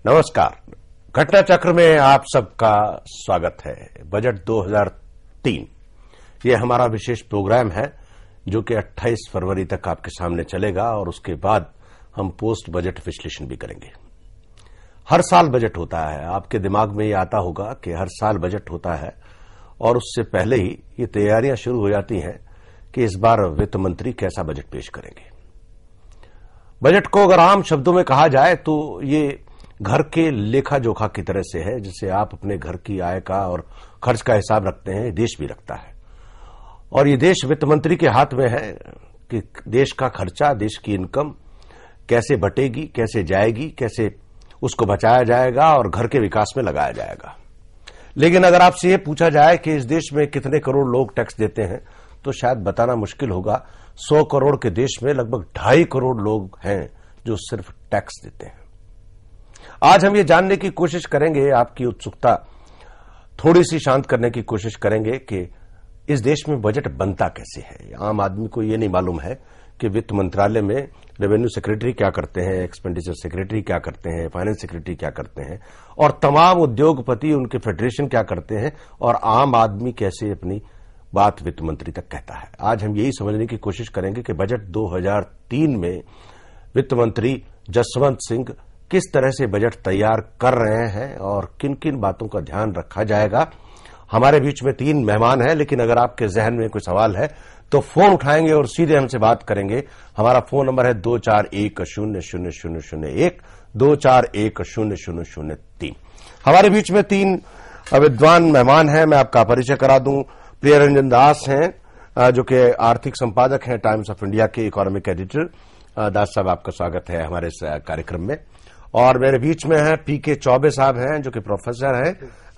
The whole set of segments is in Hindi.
नमस्कार। घटना चक्र में आप सबका स्वागत है। बजट 2003 ये हमारा विशेष प्रोग्राम है जो कि 28 फरवरी तक आपके सामने चलेगा और उसके बाद हम पोस्ट बजट विश्लेषण भी करेंगे। हर साल बजट होता है, आपके दिमाग में ये आता होगा कि हर साल बजट होता है और उससे पहले ही ये तैयारियां शुरू हो जाती हैं कि इस बार वित्त मंत्री कैसा बजट पेश करेंगे। बजट को अगर आम शब्दों में कहा जाए तो ये घर के लेखा जोखा की तरह से है, जिसे आप अपने घर की आय का और खर्च का हिसाब रखते हैं, देश भी रखता है। और ये देश वित्त मंत्री के हाथ में है कि देश का खर्चा, देश की इनकम कैसे बटेगी, कैसे जाएगी, कैसे उसको बचाया जाएगा और घर के विकास में लगाया जाएगा। लेकिन अगर आपसे ये पूछा जाए कि इस देश में कितने करोड़ लोग टैक्स देते हैं तो शायद बताना मुश्किल होगा। 100 करोड़ के देश में लगभग 2.5 करोड़ लोग हैं जो सिर्फ टैक्स देते हैं। आज हम ये जानने की कोशिश करेंगे, आपकी उत्सुकता थोड़ी सी शांत करने की कोशिश करेंगे कि इस देश में बजट बनता कैसे है। आम आदमी को ये नहीं मालूम है कि वित्त मंत्रालय में रेवेन्यू सेक्रेटरी क्या करते हैं, एक्सपेंडिचर सेक्रेटरी क्या करते हैं, फाइनेंस सेक्रेटरी क्या करते हैं और तमाम उद्योगपति, उनके फेडरेशन क्या करते हैं और आम आदमी कैसे अपनी बात वित्त मंत्री तक कहता है। आज हम यही समझने की कोशिश करेंगे कि बजट 2003 में वित्त मंत्री जसवंत सिंह किस तरह से बजट तैयार कर रहे हैं और किन किन बातों का ध्यान रखा जाएगा। हमारे बीच में 3 मेहमान हैं, लेकिन अगर आपके जहन में कोई सवाल है तो फोन उठाएंगे और सीधे हमसे बात करेंगे। हमारा फोन नंबर है 24100001, 24100003। हमारे बीच में 3 विद्वान मेहमान हैं। मैं आपका परिचय करा दूं। प्रियरंजन दास हैं जो कि आर्थिक संपादक हैं टाइम्स ऑफ इंडिया के, इकोनॉमिक एडिटर। दास साहब, आपका स्वागत है हमारे इस कार्यक्रम में। और मेरे बीच में हैं पीके चौबे साहब हैं जो कि प्रोफेसर हैं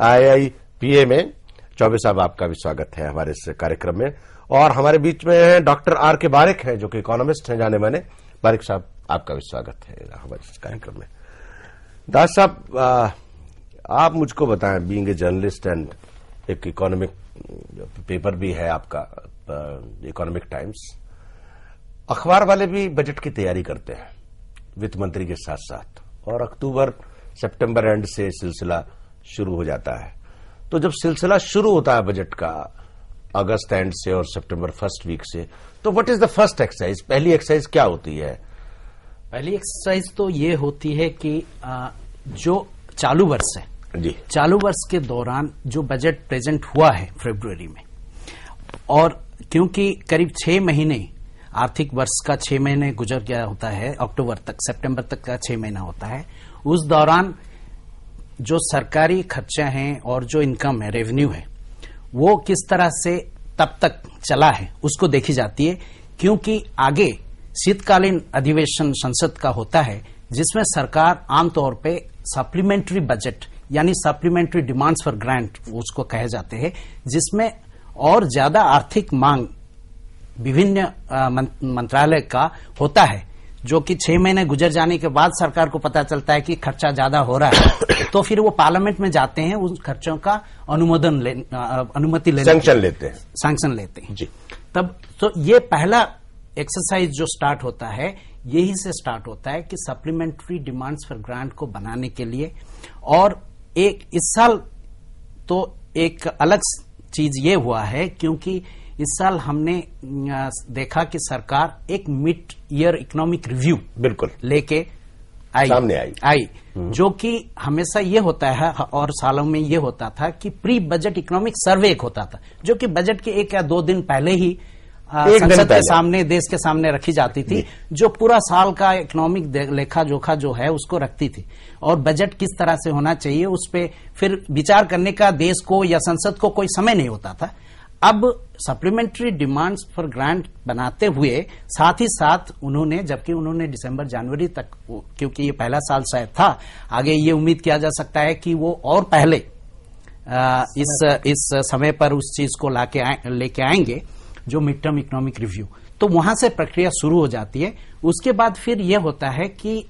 IIPA में। चौबे साहब, आपका भी स्वागत है हमारे इस कार्यक्रम में। और हमारे बीच में हैं डॉक्टर R.K. बारिक हैं जो कि इकोनॉमिस्ट हैं जाने माने। बारिक साहब, आपका भी स्वागत है हमारे इस कार्यक्रम में। दास साहब, आप मुझको बताएं, बीइंग ए जर्नलिस्ट एंड एक इकोनॉमिक पेपर भी है आपका, इकोनॉमिक टाइम्स, अखबार वाले भी बजट की तैयारी करते हैं वित्त मंत्री के साथ साथ, और अक्टूबर सितंबर एंड से सिलसिला शुरू हो जाता है। तो जब सिलसिला शुरू होता है बजट का अगस्त एंड से और सितंबर फर्स्ट वीक से, तो what is the first exercise? पहली एक्सरसाइज क्या होती है? पहली एक्सरसाइज तो ये होती है कि जो चालू वर्ष है जी, चालू वर्ष के दौरान जो बजट प्रेजेंट हुआ है फरवरी में, और क्योंकि करीब 6 महीने आर्थिक वर्ष का 6 महीने गुजर गया होता है, अक्टूबर तक, सितंबर तक का 6 महीना होता है, उस दौरान जो सरकारी खर्चा हैं और जो इनकम है, रेवेन्यू है, वो किस तरह से तब तक चला है उसको देखी जाती है। क्योंकि आगे शीतकालीन अधिवेशन संसद का होता है जिसमें सरकार आमतौर पे सप्लीमेंट्री बजट यानी सप्लीमेंट्री डिमांड्स फॉर ग्रांट उसको कहे जाते हैं, जिसमें और ज्यादा आर्थिक मांग विभिन्न मंत्रालय का होता है, जो कि 6 महीने गुजर जाने के बाद सरकार को पता चलता है कि खर्चा ज्यादा हो रहा है, तो फिर वो पार्लियामेंट में जाते हैं, उन खर्चों का अनुमति सैंक्शन लेते हैं जी। तब तो ये पहला एक्सरसाइज जो स्टार्ट होता है, यही से स्टार्ट होता है कि सप्लीमेंट्री डिमांड्स फॉर ग्रांट को बनाने के लिए। और एक इस साल तो एक अलग चीज ये हुआ है, क्योंकि इस साल हमने देखा कि सरकार एक मिड ईयर इकोनॉमिक रिव्यू बिल्कुल लेके सामने आई, जो कि हमेशा ये होता है और सालों में ये होता था कि प्री बजट इकोनॉमिक सर्वे एक होता था, जो कि बजट के 1 या 2 दिन पहले ही संसद के सामने, देश के सामने रखी जाती थी, जो पूरा साल का इकोनॉमिक लेखा जोखा जो है उसको रखती थी, और बजट किस तरह से होना चाहिए उस पर फिर विचार करने का देश को या संसद को कोई समय नहीं होता था। अब सप्लीमेंट्री डिमांड्स फॉर ग्रांट बनाते हुए साथ ही साथ उन्होंने, जबकि उन्होंने दिसंबर जनवरी तक, क्योंकि ये पहला साल शायद था, आगे ये उम्मीद किया जा सकता है कि वो और पहले इस समय पर उस चीज को लेके आएंगे, जो मिड टर्म इकोनॉमिक रिव्यू। तो वहां से प्रक्रिया शुरू हो जाती है। उसके बाद फिर यह होता है कि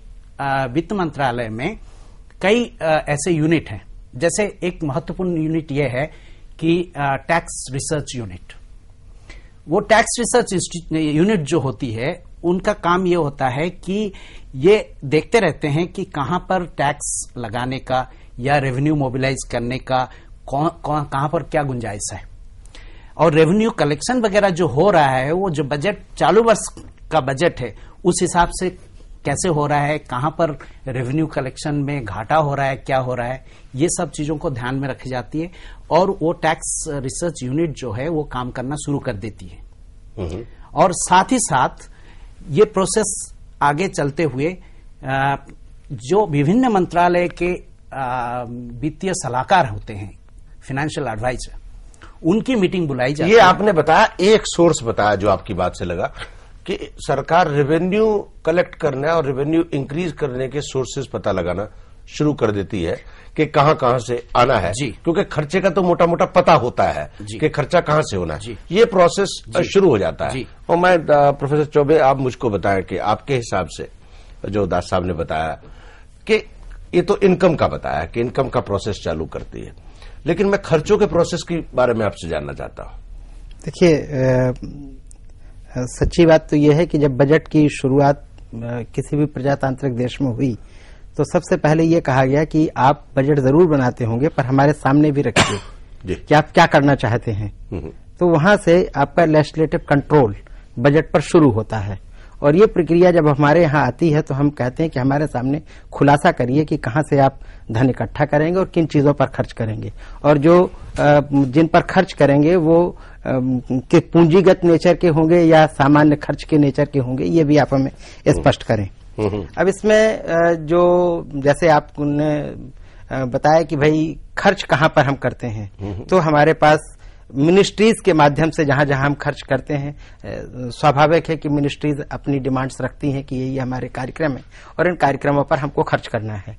वित्त मंत्रालय में कई ऐसे यूनिट हैं, जैसे एक महत्वपूर्ण यूनिट यह है कि टैक्स रिसर्च यूनिट। वो टैक्स रिसर्च यूनिट जो होती है उनका काम ये होता है कि ये देखते रहते हैं कि कहां पर टैक्स लगाने का या रेवेन्यू मोबिलाइज करने का कहां पर क्या गुंजाइश है, और रेवेन्यू कलेक्शन वगैरह जो हो रहा है वो जो बजट चालू वर्ष का बजट है उस हिसाब से कैसे हो रहा है, कहां पर रेवेन्यू कलेक्शन में घाटा हो रहा है, क्या हो रहा है, ये सब चीजों को ध्यान में रखी जाती है और वो टैक्स रिसर्च यूनिट जो है वो काम करना शुरू कर देती है। और साथ ही साथ ये प्रोसेस आगे चलते हुए जो विभिन्न मंत्रालय के वित्तीय सलाहकार होते हैं, फाइनेंशियल एडवाइजर, उनकी मीटिंग बुलाई जाती है। ये आपने बताया, एक सोर्स बताया जो आपकी बात से लगा कि सरकार रेवेन्यू कलेक्ट करना और रेवेन्यू इंक्रीज करने के सोर्सेज पता लगाना शुरू कर देती है कि कहां से आना है, क्योंकि खर्चे का तो मोटा मोटा पता होता है कि खर्चा कहां से होना है। ये प्रोसेस शुरू हो जाता है। और मैं प्रोफेसर चौबे, आप मुझको बताएं कि आपके हिसाब से, जो दास साहब ने बताया कि ये तो इनकम का बताया कि इनकम का प्रोसेस चालू करती है, लेकिन मैं खर्चों के प्रोसेस के बारे में आपसे जानना चाहता हूं। देखिए, सच्ची बात तो यह है कि जब बजट की शुरुआत किसी भी प्रजातांत्रिक देश में हुई तो सबसे पहले ये कहा गया कि आप बजट जरूर बनाते होंगे पर हमारे सामने भी रखिए कि आप क्या करना चाहते हैं। तो वहां से आपका लेजिस्लेटिव कंट्रोल बजट पर शुरू होता है और ये प्रक्रिया जब हमारे यहाँ आती है तो हम कहते हैं कि हमारे सामने खुलासा करिए कि कहां से आप धन इकट्ठा करेंगे और किन चीजों पर खर्च करेंगे, और जो जिन पर खर्च करेंगे वो कि पूंजीगत नेचर के होंगे या सामान्य खर्च के नेचर के होंगे, ये भी आप हमें स्पष्ट करें। अब इसमें जो जैसे आपने बताया कि भाई खर्च कहां पर हम करते हैं, तो हमारे पास मिनिस्ट्रीज के माध्यम से जहां जहां हम खर्च करते हैं, स्वाभाविक है कि मिनिस्ट्रीज अपनी डिमांड्स रखती हैं कि ये हमारे कार्यक्रम है और इन कार्यक्रमों पर हमको खर्च करना है।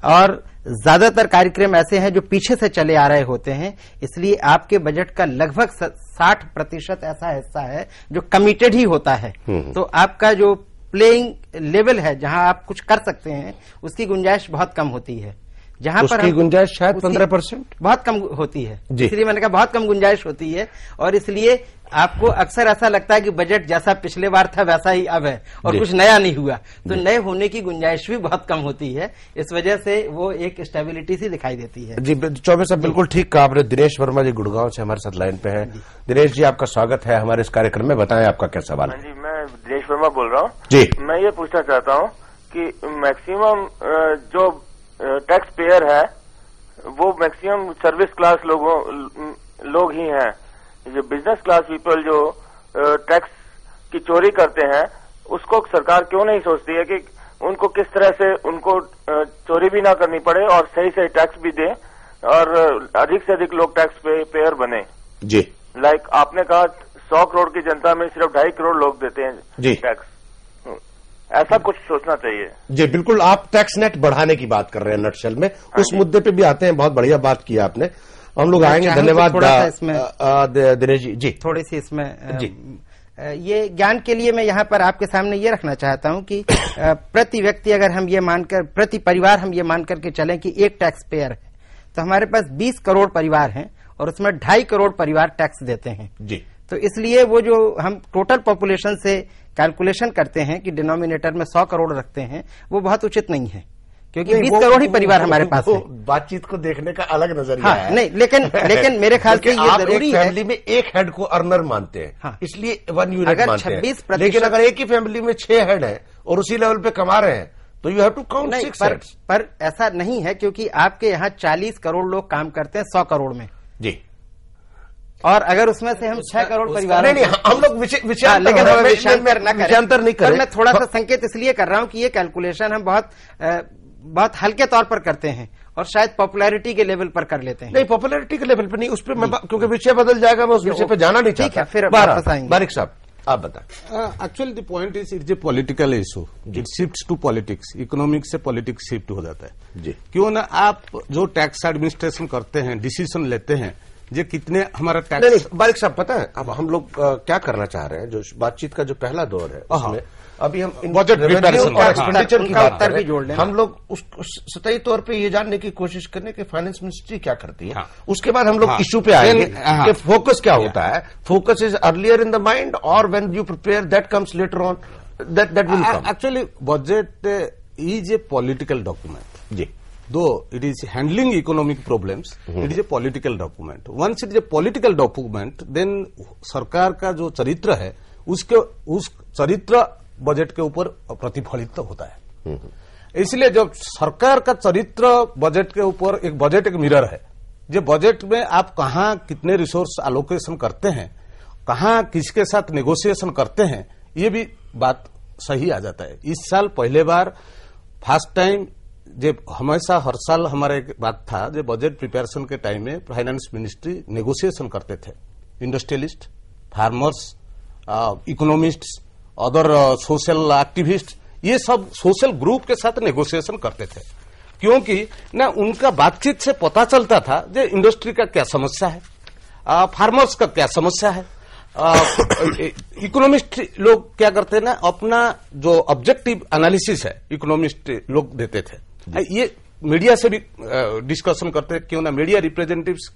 और ज्यादातर कार्यक्रम ऐसे हैं जो पीछे से चले आ रहे होते हैं, इसलिए आपके बजट का लगभग 60% ऐसा हिस्सा है जो कमिटेड ही होता है। तो आपका जो प्लेइंग लेवल है, जहां आप कुछ कर सकते हैं, उसकी गुंजाइश बहुत कम होती है। जहां पर गुंजाइश शायद 15% बहुत कम होती है, इसलिए मैंने कहा बहुत कम गुंजाइश होती है। और इसलिए आपको अक्सर ऐसा लगता है कि बजट जैसा पिछले बार था वैसा ही अब है और कुछ नया नहीं हुआ, तो नए होने की गुंजाइश भी बहुत कम होती है। इस वजह से वो एक स्टेबिलिटी सी दिखाई देती है। जी चौबे साहब, बिल्कुल ठीक कहा आपने। दिनेश वर्मा जी गुड़गांव से हमारे साथ लाइन पे हैं। दिनेश जी, आपका स्वागत है हमारे इस कार्यक्रम में, बताएं आपका क्या सवाल है। जी, मैं दिनेश वर्मा बोल रहा हूँ जी। मैं ये पूछना चाहता हूँ कि मैक्सिमम जो टैक्स पेयर है वो मैक्सिमम सर्विस क्लास लोग ही हैं। जो बिजनेस क्लास पीपल जो टैक्स की चोरी करते हैं, उसको सरकार क्यों नहीं सोचती है कि उनको किस तरह से उनको चोरी भी ना करनी पड़े और सही सही टैक्स भी दें और अधिक से अधिक लोग टैक्स पेयर बने। जी, लाइक आपने कहा 100 करोड़ की जनता में सिर्फ 2.5 करोड़ लोग देते हैं टैक्स। ऐसा कुछ सोचना चाहिए। जी बिल्कुल, आप टैक्स नेट बढ़ाने की बात कर रहे हैं नटशेल में, उस मुद्दे पे भी आते हैं। बहुत बढ़िया बात की आपने, हम लोग आएंगे। धन्यवाद दिनेश जी। जी थोड़ी सी इसमें जी ये ज्ञान के लिए मैं यहाँ पर आपके सामने ये रखना चाहता हूँ कि प्रति व्यक्ति अगर हम ये मानकर, प्रति परिवार हम ये मान करके चलें कि एक टैक्स पेयर है, तो हमारे पास 20 करोड़ परिवार हैं और उसमें 2.5 करोड़ परिवार टैक्स देते हैं। जी, तो इसलिए वो जो हम टोटल पॉपुलेशन से कैलकुलेशन करते हैं कि डिनोमिनेटर में 100 करोड़ रखते हैं, वो बहुत उचित नहीं है, क्योंकि 20 करोड़ ही परिवार हमारे पास है। बातचीत को देखने का अलग नजरिया है। नहीं, लेकिन मेरे ख्याल से ये जरूरी है। फैमिली में एक हेड को अर्नर मानते हैं, हाँ, इसलिए 1 यूनिट मानते हैं। लेकिन अगर एक ही फैमिली में 6 हेड है और उसी लेवल पे कमा रहे हैं तो you have to count 6 heads. पर ऐसा नहीं है, क्योंकि आपके यहाँ 40 करोड़ लोग काम करते हैं 100 करोड़ में जी, और अगर उसमें से हम 6 करोड़ परिवार, नहीं हम लोग विषयांतर नहीं करें। मैं थोड़ा सा संकेत इसलिए कर रहा हूं कि ये कैलकुलेशन हम बहुत हल्के तौर पर करते हैं और शायद पॉपुलैरिटी के लेवल पर कर लेते हैं। नहीं, पॉपुलैरिटी के लेवल पर नहीं, उस पर क्योंकि विषय बदल जाएगा, मैं उस विषय पर जाना नहीं चाहता। फिर वापस आएंगे। बारिक साहब आप बताएं। Actually the point is it's a political issue, it shifts to politics, economics से पॉलिटिक्स शिफ्ट हो जाता है जी। क्यों ना आप जो टैक्स एडमिनिस्ट्रेशन करते हैं, डिसीजन लेते हैं, ये कितने हमारा टैक्स। नहीं, बारिक साहब पता है अब हम लोग क्या करना चाह रहे हैं, जो बातचीत का जो पहला दौर है उसमें अभी हम बजट प्रिपरेशन और एक्सपेंडिचर की बात कर रहे जोड़ लें। हम लोग सतही तौर पे ये जानने की कोशिश करने की फाइनेंस मिनिस्ट्री क्या करती है। उसके बाद हम लोग इशू पे आएंगे कि फोकस क्या होता है। Focus is earlier in the mind और when you prepare that comes later on. that will come. Actually, budget is a political document. जी. Though it is handling economic problems, it is a political document. Once it is a political document, then सरकार का जो चरित्र है उस चरित्र बजट के ऊपर प्रतिफलित होता है. इसलिए जब सरकार का चरित्र बजट के ऊपर बजट एक मिरर है. जो बजट में आप कहां कितने रिसोर्स एलोकेशन करते हैं, कहां किसके साथ नेगोशिएशन करते हैं, ये भी बात सही आ जाता है. इस साल पहले बार फर्स्ट टाइम जब हमेशा हर साल हमारा एक बात था, जब बजट प्रिपरेशन के टाइम में फाइनेंस मिनिस्ट्री नेगोशिएशन करते थे. Industrialist, farmers, economists, other social activist, ये सब सोशल ग्रुप के साथ नेगोशिएशन करते थे. क्योंकि ना उनका बातचीत से पता चलता था जो इंडस्ट्री का क्या समस्या है, फार्मर्स का क्या समस्या है. इकोनॉमिस्ट लोग क्या करते हैं ना, अपना जो ऑब्जेक्टिव एनालिसिस है इकोनॉमिस्ट लोग देते थे. ये मीडिया से भी डिस्कशन करते हैं. क्यों ना media representatives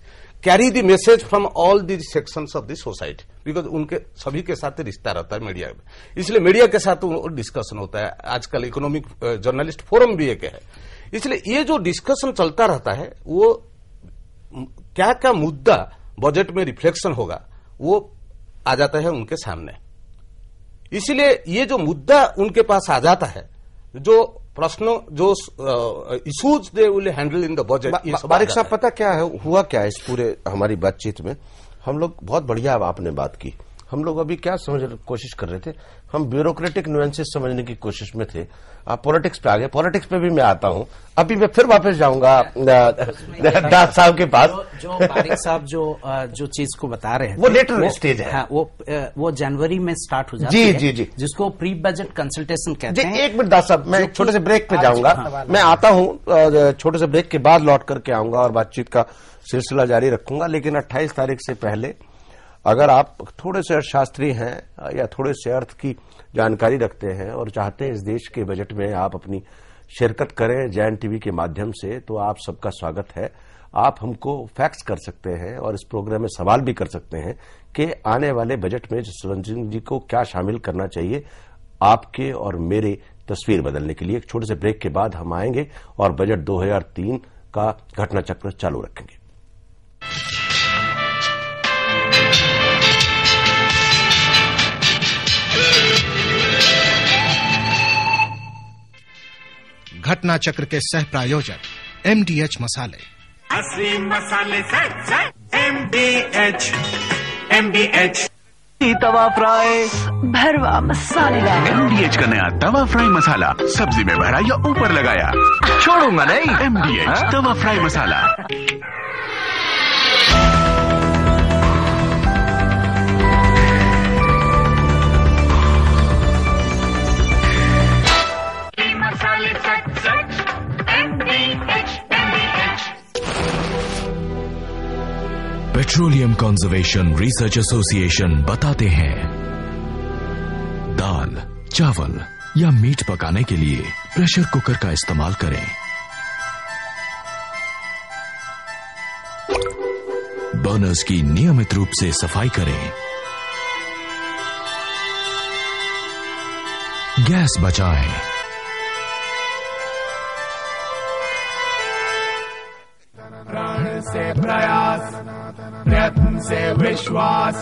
carry the message from all the sections of the society, because उनके सभी के साथ रिश्ता रहता है मीडिया में. इसलिए मीडिया के साथ डिस्कशन होता है. आजकल इकोनॉमिक जर्नलिस्ट फोरम भी एक है. इसलिए ये जो डिस्कशन चलता रहता है, वो क्या क्या मुद्दा बजट में रिफ्लेक्शन होगा वो आ जाता है उनके सामने. इसलिए ये जो मुद्दा उनके पास आ जाता है, जो प्रश्नों, जो issues they will handle in the budget. Barik साहब, पता क्या है, हुआ क्या है इस पूरे हमारी बातचीत में, हम लोग बहुत बढ़िया आपने बात की. हम लोग अभी क्या कोशिश कर रहे थे, हम ब्यूरोक्रेटिक नुएंसेस समझने की कोशिश में थे. आप पॉलिटिक्स पे आ गए. पॉलिटिक्स पे भी मैं आता हूं. अभी मैं फिर वापस जाऊंगा दास साहब के पास. जो बारिक साहब जो चीज को बता रहे हैं वो लेटर स्टेज है. हाँ, वो जनवरी में स्टार्ट हो जाती जी है. जी जी, जिसको प्री बजट कंसल्टेशन कहते हैं. एक मिनट दास साहब, मैं एक छोटे से ब्रेक पे जाऊंगा. मैं आता हूं, छोटे से ब्रेक के बाद लौट करके आऊंगा और बातचीत का सिलसिला जारी रखूंगा. लेकिन 28 तारीख से पहले अगर आप थोड़े से अर्थशास्त्री हैं या थोड़े से अर्थ की जानकारी रखते हैं और चाहते हैं इस देश के बजट में आप अपनी शिरकत करें जैन टीवी के माध्यम से, तो आप सबका स्वागत है. आप हमको फैक्स कर सकते हैं और इस प्रोग्राम में सवाल भी कर सकते हैं कि आने वाले बजट में जसवंत जी को क्या शामिल करना चाहिए आपके और मेरे तस्वीर बदलने के लिए. एक छोटे से ब्रेक के बाद हम आएंगे और बजट 2003 का घटना चक्र चालू रखेंगे. घटना चक्र के सह प्रायोजक MDH मसाले. असली मसाले से MDH तवा फ्राई भरवा मसालेदार. MDH का नया तवा फ्राई मसाला, सब्जी में भरा या ऊपर लगाया, छोड़ूंगा नहीं. MDH तवा फ्राई मसाला. पेट्रोलियम कंजर्वेशन रिसर्च एसोसिएशन बताते हैं, दाल, चावल या मीट पकाने के लिए प्रेशर कुकर का इस्तेमाल करें. बर्नर्स की नियमित रूप से सफाई करें. गैस बचाएं. प्राण से प्रयास, प्रयत्न से विश्वास,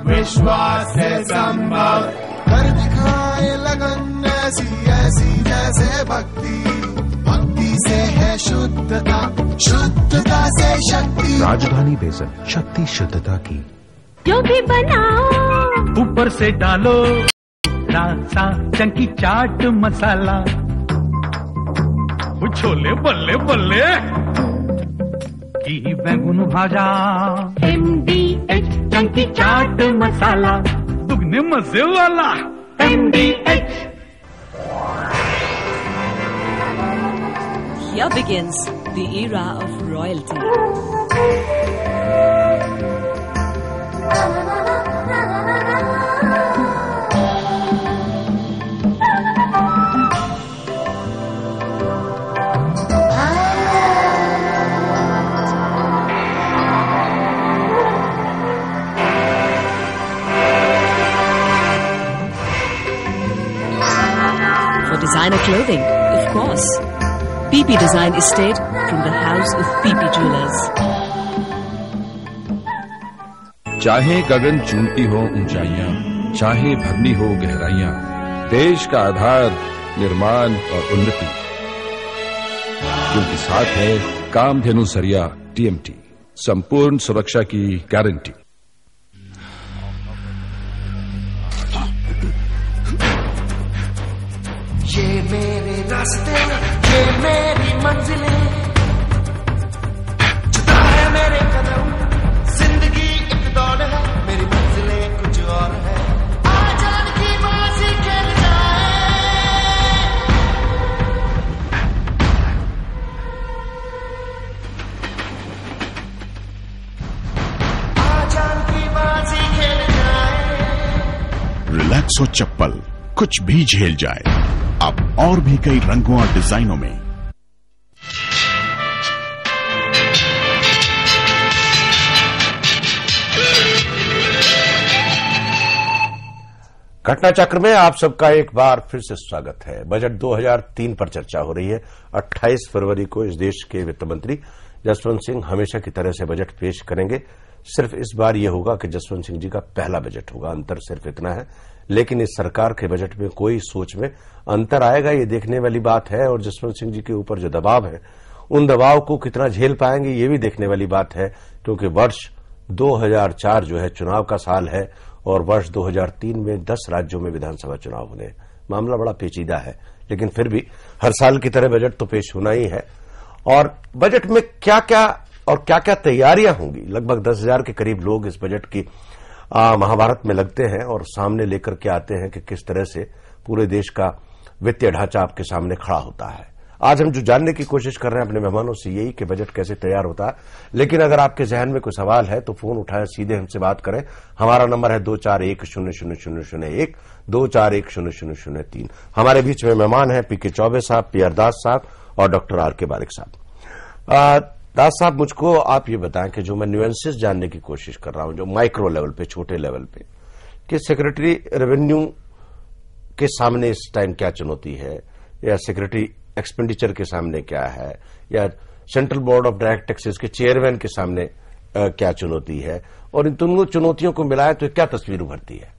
विश्वास से संभव. कर दिखाए लगन ऐसी ऐसी जैसे भक्ति, भक्ति से है शुद्धता, शुद्धता से शक्ति. राजधानी बेसन, शक्ति शुद्धता की. जो भी बनाओ ऊपर से डालो रासा चंकी चाट मसाला. वो छोले बल्ले बल्ले की बैंगन भाजा. MDH चंकी चाट मसाला, दुगने मजे वाला. MDH. Here begins the era of royalty. designer clothing, of course. PP Design Estate from the house of PP Jewelers. चाहे गगन चूमती हो ऊंचाइयां, चाहे भरनी हो गहराइयां, देश का आधार निर्माण और उन्नति, क्योंकि साथ है कामधेनु सरिया TMT, संपूर्ण सुरक्षा की गारंटी। ये मेरे रास्ते, ये मेरी मंजिलें, जुदा है मेरे कदम, जिंदगी एक दौड़ है, मेरी मंजिलें कुछ और है। आजाद की बाजी खेल जाए, आजाद की बाजी खेल जाए। रिलैक्सो चप्पल, कुछ भी झेल जाए, अब और भी कई रंगों और डिजाइनों में। घटना चक्र में आप सबका एक बार फिर से स्वागत है। बजट 2003 पर चर्चा हो रही है। 28 फरवरी को इस देश के वित्त मंत्री जसवंत सिंह हमेशा की तरह से बजट पेश करेंगे। सिर्फ इस बार यह होगा कि जसवंत सिंह जी का पहला बजट होगा। अंतर सिर्फ इतना है, लेकिन इस सरकार के बजट में कोई सोच में अंतर आएगा ये देखने वाली बात है। और जसवंत सिंह जी के ऊपर जो दबाव है, उन दबाव को कितना झेल पाएंगे ये भी देखने वाली बात है, क्योंकि वर्ष 2004 जो है चुनाव का साल है और वर्ष 2003 में 10 राज्यों में विधानसभा चुनाव होने। मामला बड़ा पेचीदा है, लेकिन फिर भी हर साल की तरह बजट तो पेश होना ही है। और बजट में क्या क्या तैयारियां होंगी, लगभग 10,000 के करीब लोग इस बजट की महाभारत में लगते हैं और सामने लेकर के आते हैं कि किस तरह से पूरे देश का वित्तीय ढांचा आपके सामने खड़ा होता है। आज हम जो जानने की कोशिश कर रहे हैं अपने मेहमानों से यही कि बजट कैसे तैयार होता है। लेकिन अगर आपके जहन में कोई सवाल है तो फोन उठाएं, सीधे हमसे बात करें। हमारा नंबर है 241000001, 2410003। हमारे बीच में मेहमान हैं पीके चौबे साहब, पी आर दास साहब और डॉक्टर आर के बारिक साहब। दास साहब, मुझको आप ये बताएं कि जो मैं न्यूएंसेस जानने की कोशिश कर रहा हूं, जो माइक्रो लेवल पे, छोटे लेवल पे, कि सेक्रेटरी रेवेन्यू के सामने इस टाइम क्या चुनौती है, या सेक्रेटरी एक्सपेंडिचर के सामने क्या है, या central board of direct taxes के चेयरमैन के सामने क्या चुनौती है, और इन दोनों चुनौतियों को मिलाए तो क्या तस्वीर उभरती है?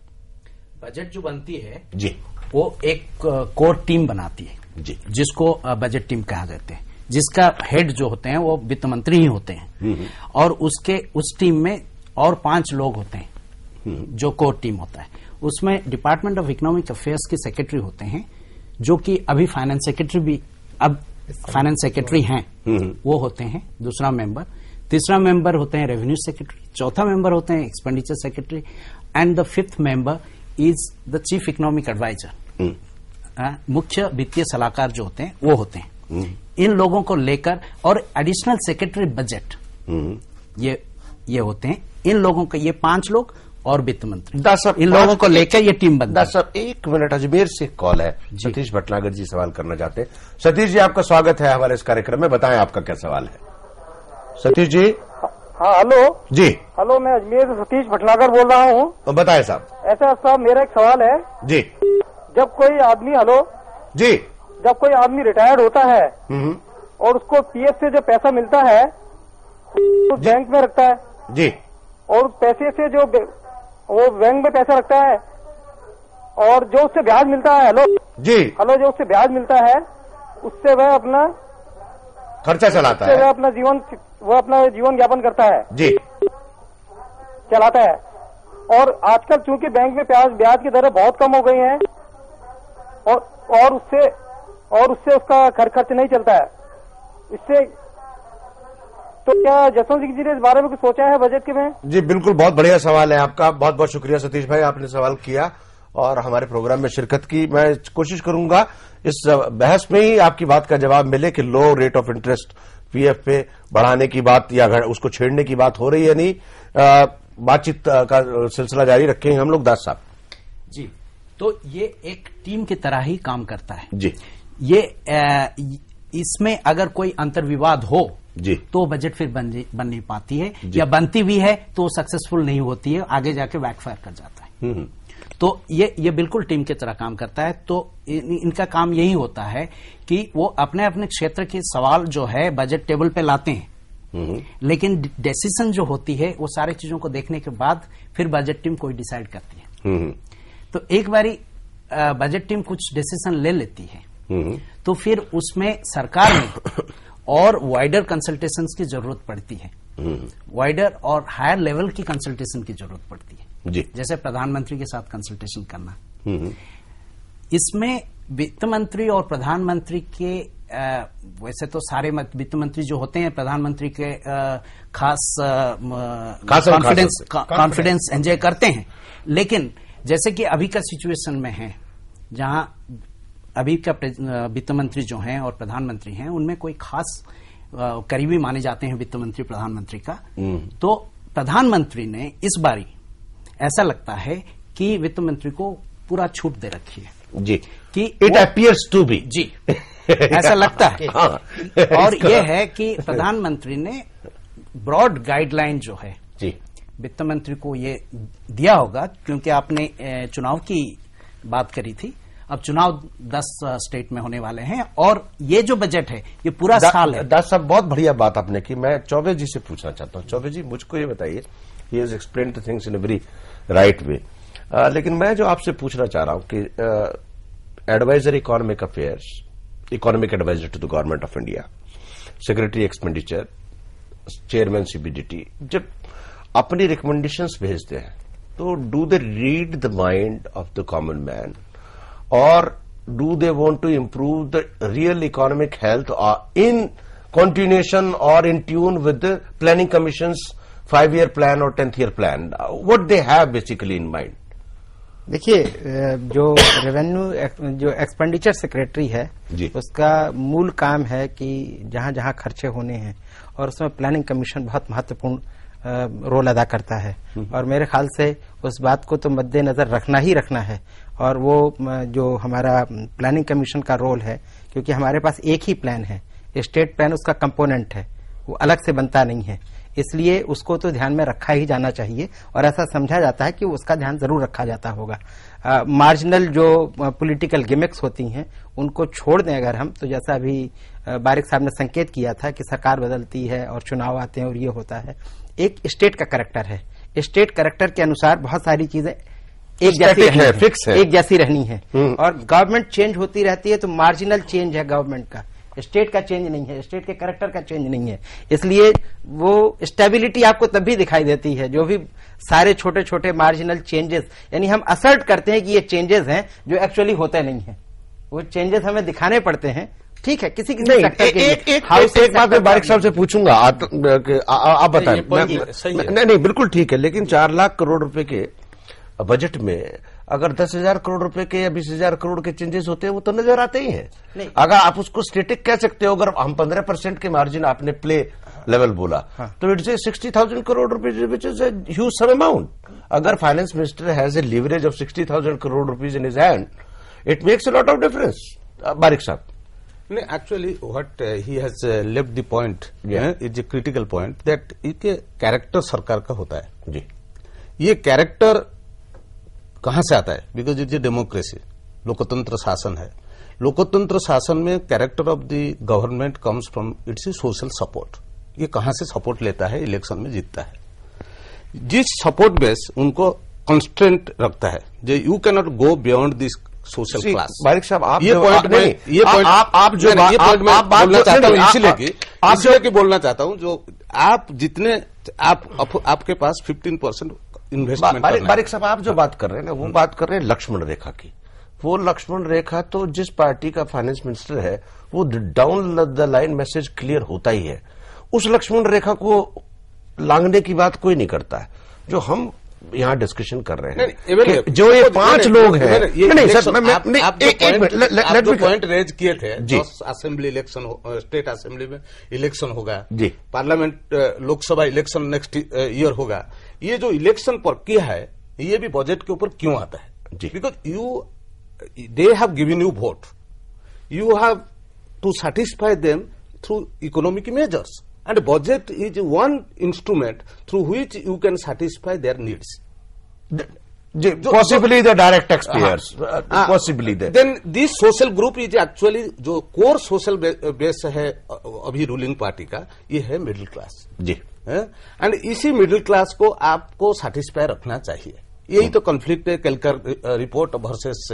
बजट जो बनती है जी, वो एक कोर टीम बनाती है जी, जिसको बजट टीम कहा जाते हैं, जिसका हेड जो होते हैं वो वित्त मंत्री ही होते हैं। और उस टीम में और 5 लोग होते हैं जो कोर टीम होता है। उसमें डिपार्टमेंट ऑफ इकोनॉमिक अफेयर्स के सेक्रेटरी होते हैं, जो कि अभी फाइनेंस सेक्रेटरी भी अब फाइनेंस सेक्रेटरी हैं, वो होते हैं दूसरा मेंबर। तीसरा मेंबर होते हैं रेवेन्यू सेक्रेटरी, चौथा मेंबर होते हैं expenditure secretary, and the 5th member is the chief economic adviser. मुख्य वित्तीय सलाहकार जो होते हैं वो होते हैं। इन लोगों को लेकर, और एडिशनल सेक्रेटरी बजट ये होते हैं। इन लोगों का ये 5 लोग और वित्त मंत्री, इन लोगों को लेकर ये टीम बनती है। सर, 1 मिनट, अजमेर से कॉल है, सतीश भटनागर जी सवाल करना चाहते हैं। सतीश जी, आपका स्वागत है हमारे इस कार्यक्रम में। बताएं आपका क्या सवाल है। सतीश जी। हाँ, हेलो जी। हेलो, मैं अजमेर से सतीश भटनागर बोल रहा हूँ। तो बताएं साहब। ऐसा साहब, मेरा एक सवाल है जी। जब कोई आदमी, हेलो जी, जब कोई आदमी रिटायर्ड होता है और उसको पीएफ से जो पैसा मिलता है वो बैंक में रखता है जी, और पैसे से जो वो बैंक में पैसा रखता है, और जो उससे ब्याज मिलता है, हेलो जी, हेलो, जो उससे ब्याज मिलता है उससे वह अपना खर्चा चलाता है, वह अपना जीवन यापन करता है जी, चलाता है। और आजकल चूंकि बैंक में ब्याज की दरें बहुत कम हो गई हैं और उससे उसका खर्च नहीं चलता है। इससे तो क्या जसवंत सिंह जी ने इस बारे में कुछ सोचा है बजट के में? जी बिल्कुल, बहुत बढ़िया सवाल है आपका। बहुत बहुत शुक्रिया सतीश भाई, आपने सवाल किया और हमारे प्रोग्राम में शिरकत की। मैं कोशिश करूंगा इस बहस में ही आपकी बात का जवाब मिले कि लो रेट ऑफ इंटरेस्ट पीएफ पे बढ़ाने की बात या उसको छेड़ने की बात हो रही है, नहीं बातचीत का सिलसिला जारी रखेंगे हम लोग। दास साहब जी, तो ये एक टीम की तरह ही काम करता है जी। ये इसमें अगर कोई अंतर्विवाद हो जी, तो बजट फिर बन नहीं पाती है, या बनती भी है तो सक्सेसफुल नहीं होती है, आगे जाके बैकफायर कर जाता है। तो ये बिल्कुल टीम की तरह काम करता है। तो इनका काम यही होता है कि वो अपने अपने क्षेत्र के सवाल जो है बजट टेबल पे लाते हैं, लेकिन डिसीजन जो होती है वो सारी चीजों को देखने के बाद फिर बजट टीम कोई डिसाइड करती है। तो एक बारी बजट टीम कुछ डिसीजन ले लेती है तो फिर उसमें सरकार में और वाइडर कंसल्टेशंस की जरूरत पड़ती है, वाइडर और हायर लेवल की कंसल्टेशन की जरूरत पड़ती है जी। जैसे प्रधानमंत्री के साथ कंसल्टेशन करना। इसमें वित्त मंत्री और प्रधानमंत्री के वैसे तो सारे वित्त मंत्री जो होते हैं प्रधानमंत्री के खास कॉन्फिडेंस एंजॉय करते हैं, लेकिन जैसे कि अभी का सिचुएशन में है जहां अभी का वित्त मंत्री जो हैं और प्रधानमंत्री हैं उनमें कोई खास करीबी माने जाते हैं वित्त मंत्री प्रधानमंत्री का, तो प्रधानमंत्री ने इस बारी ऐसा लगता है कि वित्त मंत्री को पूरा छूट दे रखी है जी, कि इट अपीयर्स टू बी जी ऐसा लगता है। और यह है कि प्रधानमंत्री ने ब्रॉड गाइडलाइन जो है जी वित्त मंत्री को ये दिया होगा, क्योंकि आपने चुनाव की बात करी थी, अब चुनाव 10 स्टेट में होने वाले हैं और ये जो बजट है ये पूरा साल है। दास साहब बहुत बढ़िया बात आपने की। मैं चौबे जी से पूछना चाहता हूँ। चौबे जी मुझको ये बताइए, he has explained the things in a very right way, लेकिन मैं जो आपसे पूछना चाह रहा हूँ कि adviser economic affairs, economic adviser to the government of India, secretary expenditure, chairman CBDT, जब अपनी रिकमेंडेशंस भेजते हैं तो do they read the mind of the common man, or do they want to improve the real economic health in continuation or in tune with the planning commission's 5-year plan or 10th-year plan? What they have basically in mind? देखिए, जो रेवेन्यू जो एक्सपेंडिचर सेक्रेटरी है उसका मूल काम है कि जहां जहां खर्चे होने हैं, और उसमें प्लानिंग कमीशन बहुत महत्वपूर्ण रोल अदा करता है, और मेरे ख्याल से उस बात को तो मद्देनजर रखना ही रखना है। और वो जो हमारा प्लानिंग कमीशन का रोल है, क्योंकि हमारे पास एक ही प्लान है, स्टेट प्लान उसका कंपोनेंट है, वो अलग से बनता नहीं है, इसलिए उसको तो ध्यान में रखा ही जाना चाहिए, और ऐसा समझा जाता है कि उसका ध्यान जरूर रखा जाता होगा। मार्जिनल जो पॉलिटिकल गिमिक्स होती हैं उनको छोड़ दें अगर हम, तो जैसा अभी बारिक साहब ने संकेत किया था कि सरकार बदलती है और चुनाव आते हैं और ये होता है, एक स्टेट का कैरेक्टर है, स्टेट कैरेक्टर के अनुसार बहुत सारी चीजें एक जैसी है, फिक्स है, एक जैसी रहनी है, और गवर्नमेंट चेंज होती रहती है, तो मार्जिनल चेंज है गवर्नमेंट का, स्टेट का चेंज नहीं है, स्टेट के कैरेक्टर का चेंज नहीं है, इसलिए वो स्टेबिलिटी आपको तब भी दिखाई देती है जो भी सारे छोटे छोटे मार्जिनल चेंजेस, यानी हम असर्ट करते हैं कि ये चेंजेस हैं जो एक्चुअली होते नहीं है, वो चेंजेस हमें दिखाने पड़ते हैं। ठीक है, किसी किसी सेक्टर के लिए एक बात मैं बारिक साहब से पूछूंगा, आप बताएं। नहीं बिल्कुल ठीक है, लेकिन 4 लाख करोड़ रुपए के बजट में अगर 10,000 करोड़ रुपए के या 20,000 करोड़ के चेंजेस होते हैं वो तो नजर आते ही हैं। अगर आप उसको स्टेटिक कह सकते हो, अगर हम 15% के मार्जिन आपने प्ले लेवल बोला, तो it's 60,000 crore rupees which is a huge sum amount. अगर finance minister has a leverage of 60,000 crore rupees in his hand, it makes a lot of difference. Barik साहब, actually what he has left the point is a critical point that ये कैरेक्टर सरकार का होता है जी। ये कैरेक्टर कहां से आता है? बिकॉज इट्स ए डेमोक्रेसी, लोकतंत्र शासन है। लोकतंत्र शासन में character of the government comes from its social support. ये कहां से सपोर्ट लेता है? इलेक्शन में जीतता है। जिस सपोर्ट बेस उनको कंस्ट्रेंट रखता है, जो you can not go beyond this social class. Barik साहब, आप ये पॉइंट में ये पॉइंट आप जो बोलना चाहता हूँ, इसलिए बोलना चाहता हूँ, जो आप जितने आपके पास 15% इन्वेस्टमेंट। बारिक साहब, आप जो बात कर रहे हैं ना, वो बात कर रहे हैं लक्ष्मण रेखा की। वो लक्ष्मण रेखा तो जिस पार्टी का फाइनेंस मिनिस्टर है वो down the line message clear होता ही है। उस लक्ष्मण रेखा को लांघने की बात कोई नहीं करता है। जो हम यहाँ डिस्कशन कर रहे हैं, जो ये 5 लोग हैं, आप जो पॉइंट रेज किए थे, असेंबली इलेक्शन, स्टेट असेंबली में इलेक्शन होगा जी, parliament Lok Sabha election next year होगा, ये जो इलेक्शन प्रक्रिया है ये भी बजट के ऊपर क्यों आता है? Because they have given you vote, you have to satisfy them through economic measures. and budget is one instrument through which you can satisfy their needs. Possibly the direct taxpayers, possibly there. Then this social group is actually जो core social base है अभी ruling party का, ये है middle class. जी. And इसी middle class को आपको satisfy रखना चाहिए. यही तो कॉन्फ्लिक्ट है केलकर रिपोर्ट वर्सेस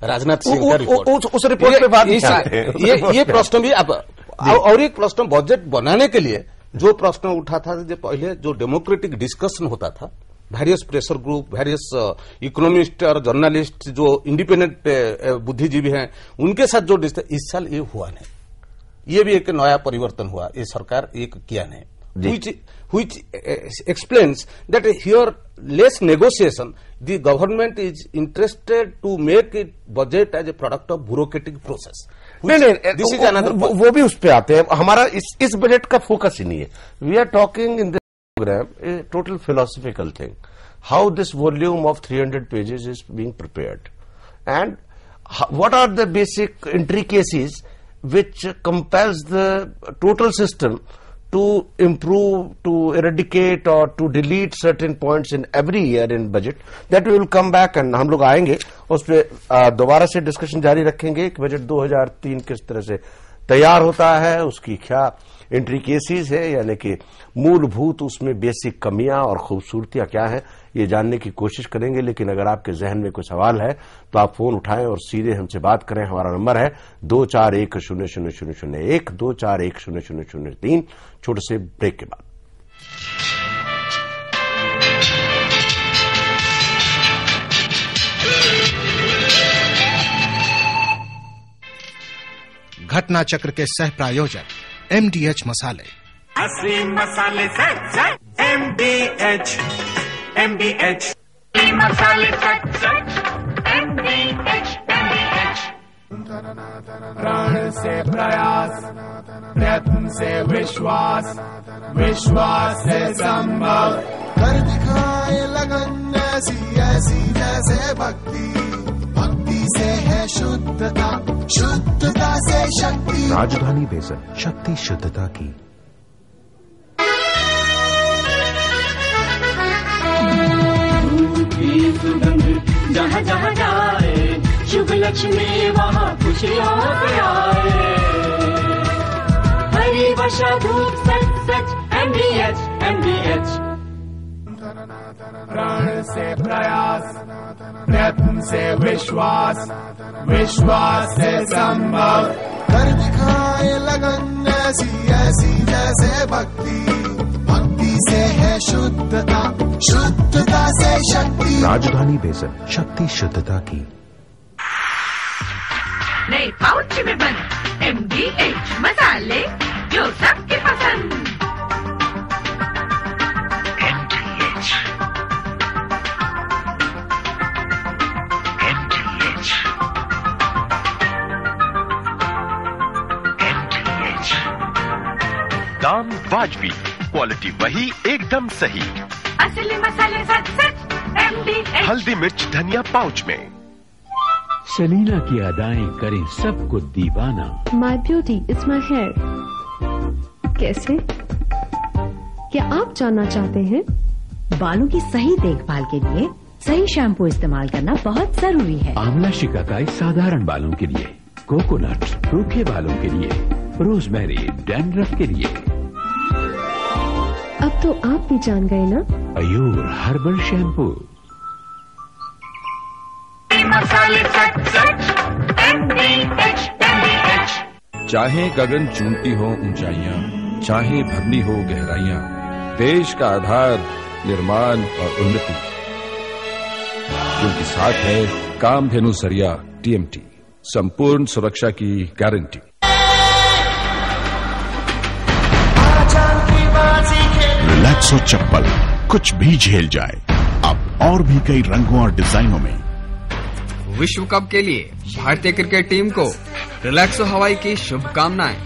राजनाथ सिंह का रिपोर्ट. उस रिपोर्ट पे बात ये प्रश्न भी आप और एक प्रश्न बजट बनाने के लिए जो प्रश्न उठा था, जो पहले जो डेमोक्रेटिक डिस्कशन होता था, various pressure group, various economist और जर्नलिस्ट जो इंडिपेंडेंट बुद्धिजीवी हैं, उनके साथ जो इस साल ये हुआ नहीं. ये भी एक नया परिवर्तन हुआ, ये सरकार एक किया नहीं. Which explains that here less negotiation, the government is interested to make it budget as a product of bureaucratic process. नहीं, वो भी उस पे आते हैं. हमारा इस बजट का फोकस ही नहीं है. We are talking in this program a total philosophical thing. How this volume of 300 pages is being prepared, and what are the basic intricacies which compels the total system to improve, to eradicate or to delete certain points in every year in budget. That we will come back and हम लोग आएंगे उस पे दोबारा से डिस्कशन जारी रखेंगे कि बजट 2003 किस तरह से तैयार होता है, उसकी क्या इंट्रिकेसीज है, यानी कि मूलभूत उसमें बेसिक कमियां और खूबसूरतियां क्या हैं, ये जानने की कोशिश करेंगे. लेकिन अगर आपके जहन में कोई सवाल है तो आप फोन उठाएं और सीधे हमसे बात करें. हमारा नंबर है 2410001 2410003. छोटे से ब्रेक के बाद घटना चक्र के सह प्रायोजक MDH मसाले. असली मसाले सच MDH मसाले सच MDH. प्राण से प्रयास, प्रयत्न से विश्वास, विश्वास से संभव. कर दिखाए लगन ऐसी ऐसी जैसे भक्ति, भक्ति से है शुद्धता, शुद्धता से शक्ति. राजधानी बेसन, शक्ति शुद्धता की. सुगंध जहाँ जहाँ जाए, शुभ लक्ष्मी वहाँ खुशियों पे आए. हरी वर्षा धूप सच सच MDH. प्राण से प्रयास, प्रयत्न से विश्वास, विश्वास से संभव. कर दिखाए लगन ऐसी ऐसी जैसे भक्ति, भक्ति से है शुद्धता, शुद्धता से शक्ति. राजधानी बेसन, शक्ति शुद्धता की. नए पाउच में बंद MDH मसाले जो सबके पसंद. MDH. दाम वाजबी, क्वालिटी वही, एकदम सही. असली मसाले सच सच MDH. हल्दी मिर्च धनिया पाउच में. सलीना की अदाएं करें सबको दीवाना. My beauty is my hair. कैसे? क्या आप जानना चाहते हैं? बालों की सही देखभाल के लिए सही शैम्पू इस्तेमाल करना बहुत जरूरी है. आंवला शिकाकाई साधारण बालों के लिए, कोकोनट रूखे बालों के लिए, रोजमेरी डैंड्रफ के लिए. अब तो आप भी जान गए ना. Ayur herbal shampoo. मसाले सच सच MDH. चाहे गगन चूमती हो ऊंचाइयां, चाहे भरनी हो गहराइयां, देश का आधार निर्माण और उन्नति, क्योंकि साथ है कामधेनु सरिया TMT, संपूर्ण सुरक्षा की गारंटी. रिलैक्सो चप्पल कुछ भी झेल जाए, अब और भी कई रंगों और डिजाइनों में. विश्व कप के लिए भारतीय क्रिकेट टीम को रिलैक्सो हवाई की शुभकामनाएं.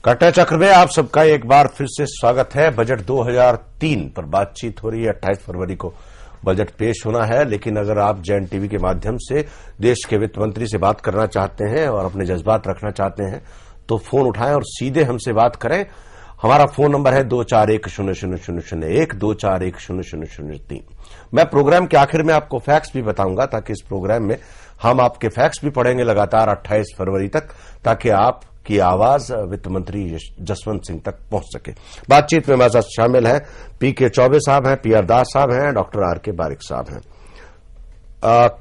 घटना चक्र में आप सबका एक बार फिर से स्वागत है. बजट 2003 पर बातचीत हो रही है. 28 फरवरी को बजट पेश होना है। लेकिन अगर आप जैन टीवी के माध्यम से देश के वित्त मंत्री से बात करना चाहते हैं और अपने जज्बात रखना चाहते हैं तो फोन उठाएं और सीधे हमसे बात करें। हमारा फोन नंबर है 2410001 2410003। मैं प्रोग्राम के आखिर में आपको फैक्ट्स भी बताऊंगा ताकि इस प्रोग्राम में हम आपके फैक्ट्स भी पढ़ेंगे लगातार 28 फरवरी तक, ताकि आपकी आवाज वित्त मंत्री जसवंत सिंह तक पहुंच सके। बातचीत में हमारे साथ शामिल हैं पीके चौबे साहब हैं, पीआर दास साहब हैं, डॉक्टर आरके बारिक साहब हैं।